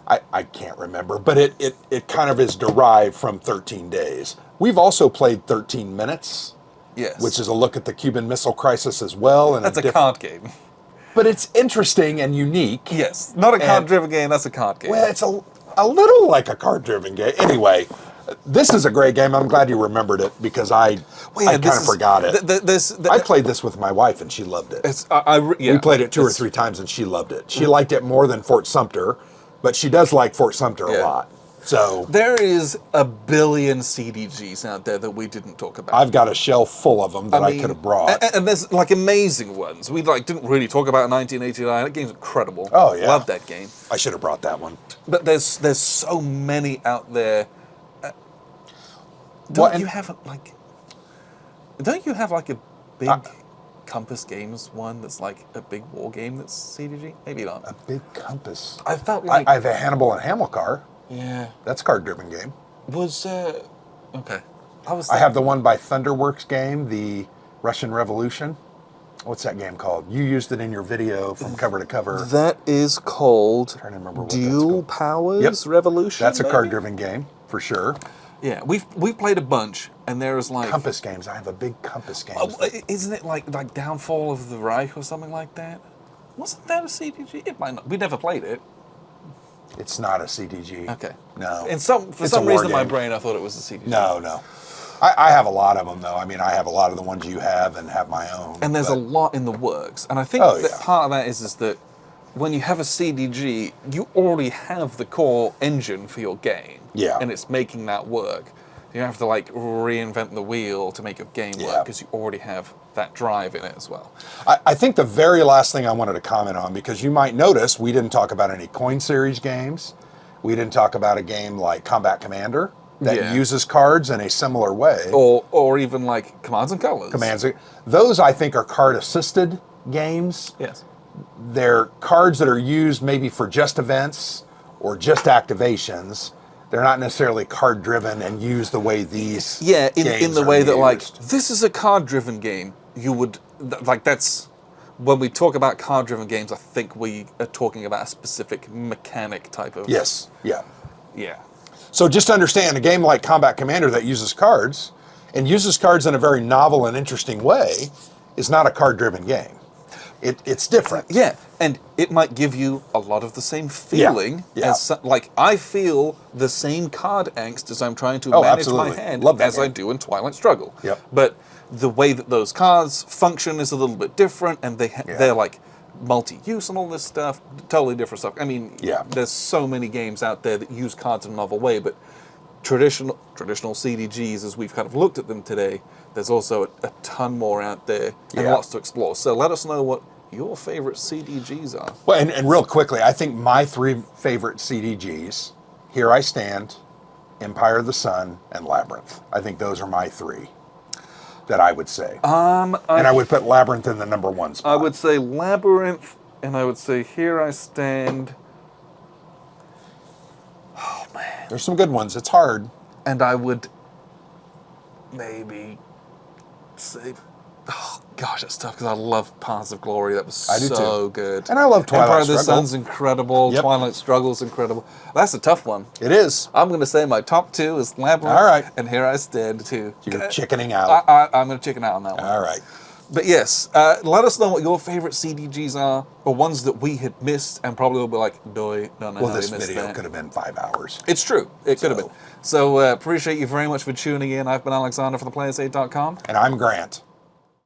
[SPEAKER 2] I can't remember, but it kind of is derived from 13 Days. We've also played 13 Minutes, which is a look at the Cuban Missile Crisis as well. And
[SPEAKER 1] that's a card game.
[SPEAKER 2] But it's interesting and unique.
[SPEAKER 1] Yes, not a card-driven game, that's a card game.
[SPEAKER 2] Well, it's a little like a card-driven game. Anyway, this is a great game. I'm glad you remembered it because I kind of forgot it. I played this with my wife and she loved it. We played it 2 or 3 times and she loved it. She liked it more than Fort Sumter, but she does like Fort Sumter a lot. So
[SPEAKER 1] there is a billion CDGs out there that we didn't talk about.
[SPEAKER 2] I've got a shelf full of them that I could have brought.
[SPEAKER 1] And there's like amazing ones. We didn't really talk about 1989. That game's incredible.
[SPEAKER 2] Oh yeah,
[SPEAKER 1] love that game.
[SPEAKER 2] I should have brought that one.
[SPEAKER 1] But there's so many out there. Don't you have like a big Compass Games one that's like a big war game that's CDG? Maybe not.
[SPEAKER 2] A big Compass.
[SPEAKER 1] I felt like
[SPEAKER 2] I have a Hannibal and Hamilcar.
[SPEAKER 1] Yeah.
[SPEAKER 2] That's a card-driven game.
[SPEAKER 1] Okay.
[SPEAKER 2] I have the one by Thunderworks game, the Russian Revolution. What's that game called? You used it in your video from cover to cover.
[SPEAKER 1] That is called
[SPEAKER 2] I'm trying to remember what
[SPEAKER 1] Dual Powers Revolution.
[SPEAKER 2] That's a card-driven game, for sure.
[SPEAKER 1] Yeah, we've played a bunch, and there's like...
[SPEAKER 2] Compass games. I have a big Compass game.
[SPEAKER 1] Isn't it like Downfall of the Reich or something like that? Wasn't that a CDG? It might not. We never played it.
[SPEAKER 2] It's not a CDG.
[SPEAKER 1] Okay.
[SPEAKER 2] No.
[SPEAKER 1] For some reason in my brain, I thought it was a CDG.
[SPEAKER 2] No. I have a lot of them, though. I mean, I have a lot of the ones you have and have my own.
[SPEAKER 1] And there's a lot in the works. And I think that part of that is that when you have a CDG, you already have the core engine for your game.
[SPEAKER 2] Yeah.
[SPEAKER 1] And it's making that work. You don't have to like reinvent the wheel to make your game work because you already have that drive in it as well.
[SPEAKER 2] I think the very last thing I wanted to comment on, because you might notice we didn't talk about any coin series games. We didn't talk about a game like Combat Commander that uses cards in a similar way.
[SPEAKER 1] Or even like Commands and Colors.
[SPEAKER 2] Those I think are card assisted games.
[SPEAKER 1] Yes.
[SPEAKER 2] they're cards that are used maybe for just events or just activations. They're not necessarily card driven and used the way these
[SPEAKER 1] in the way that like
[SPEAKER 2] used.
[SPEAKER 1] this is a card driven game. You would like that's when we talk about card driven games. I think we are talking about a specific mechanic type of
[SPEAKER 2] Yes, yeah.
[SPEAKER 1] yeah.
[SPEAKER 2] So just understand, a game like Combat Commander that uses cards, and uses cards in a very novel and interesting way, is not a card-driven game. It's different.
[SPEAKER 1] Yeah, and it might give you a lot of the same feeling
[SPEAKER 2] Yeah.
[SPEAKER 1] as like I feel the same card angst as I'm trying to
[SPEAKER 2] Oh,
[SPEAKER 1] manage
[SPEAKER 2] absolutely.
[SPEAKER 1] my hand
[SPEAKER 2] Love that
[SPEAKER 1] as I
[SPEAKER 2] game.
[SPEAKER 1] do in Twilight Struggle.
[SPEAKER 2] Yep.
[SPEAKER 1] But the way that those cards function is a little bit different, and they're like multi-use and all this stuff, totally different stuff. I mean,
[SPEAKER 2] Yeah.
[SPEAKER 1] there's so many games out there that use cards in a novel way, but traditional CDGs, as we've kind of looked at them today, there's also a ton more out there and
[SPEAKER 2] Yeah.
[SPEAKER 1] lots to explore. So let us know what your favorite CDGs are.
[SPEAKER 2] Well, and real quickly, I think my 3 favorite CDGs, Here I Stand, Empire of the Sun, and Labyrinth. I think those are my 3 that I would say. And I would put Labyrinth in the number 1 spot.
[SPEAKER 1] I would say Labyrinth, and I would say Here I Stand. Oh, man.
[SPEAKER 2] There's some good ones. It's hard.
[SPEAKER 1] And I would maybe say, oh gosh, that's tough because I love Paths of Glory. That was
[SPEAKER 2] I do
[SPEAKER 1] so
[SPEAKER 2] too.
[SPEAKER 1] good.
[SPEAKER 2] And I love Twilight
[SPEAKER 1] Empire of the
[SPEAKER 2] Struggle.
[SPEAKER 1] Sun's incredible.
[SPEAKER 2] Yep.
[SPEAKER 1] Twilight Struggle's incredible. That's a tough one.
[SPEAKER 2] It is.
[SPEAKER 1] I'm going to say my top 2 is Labyrinth
[SPEAKER 2] All right.
[SPEAKER 1] and Here I Stand too.
[SPEAKER 2] You're chickening out.
[SPEAKER 1] I'm going to chicken out on that one.
[SPEAKER 2] All right.
[SPEAKER 1] But yes, let us know what your favorite CDGs are, or ones that we had missed, and probably will be like, don't know
[SPEAKER 2] Well,
[SPEAKER 1] how
[SPEAKER 2] this
[SPEAKER 1] we missed
[SPEAKER 2] video
[SPEAKER 1] that.
[SPEAKER 2] could have been 5 hours.
[SPEAKER 1] It's true. It could have
[SPEAKER 2] So-
[SPEAKER 1] been. So appreciate you very much for tuning in. I've been Alexander from theplayersaid.com.
[SPEAKER 2] And I'm Grant.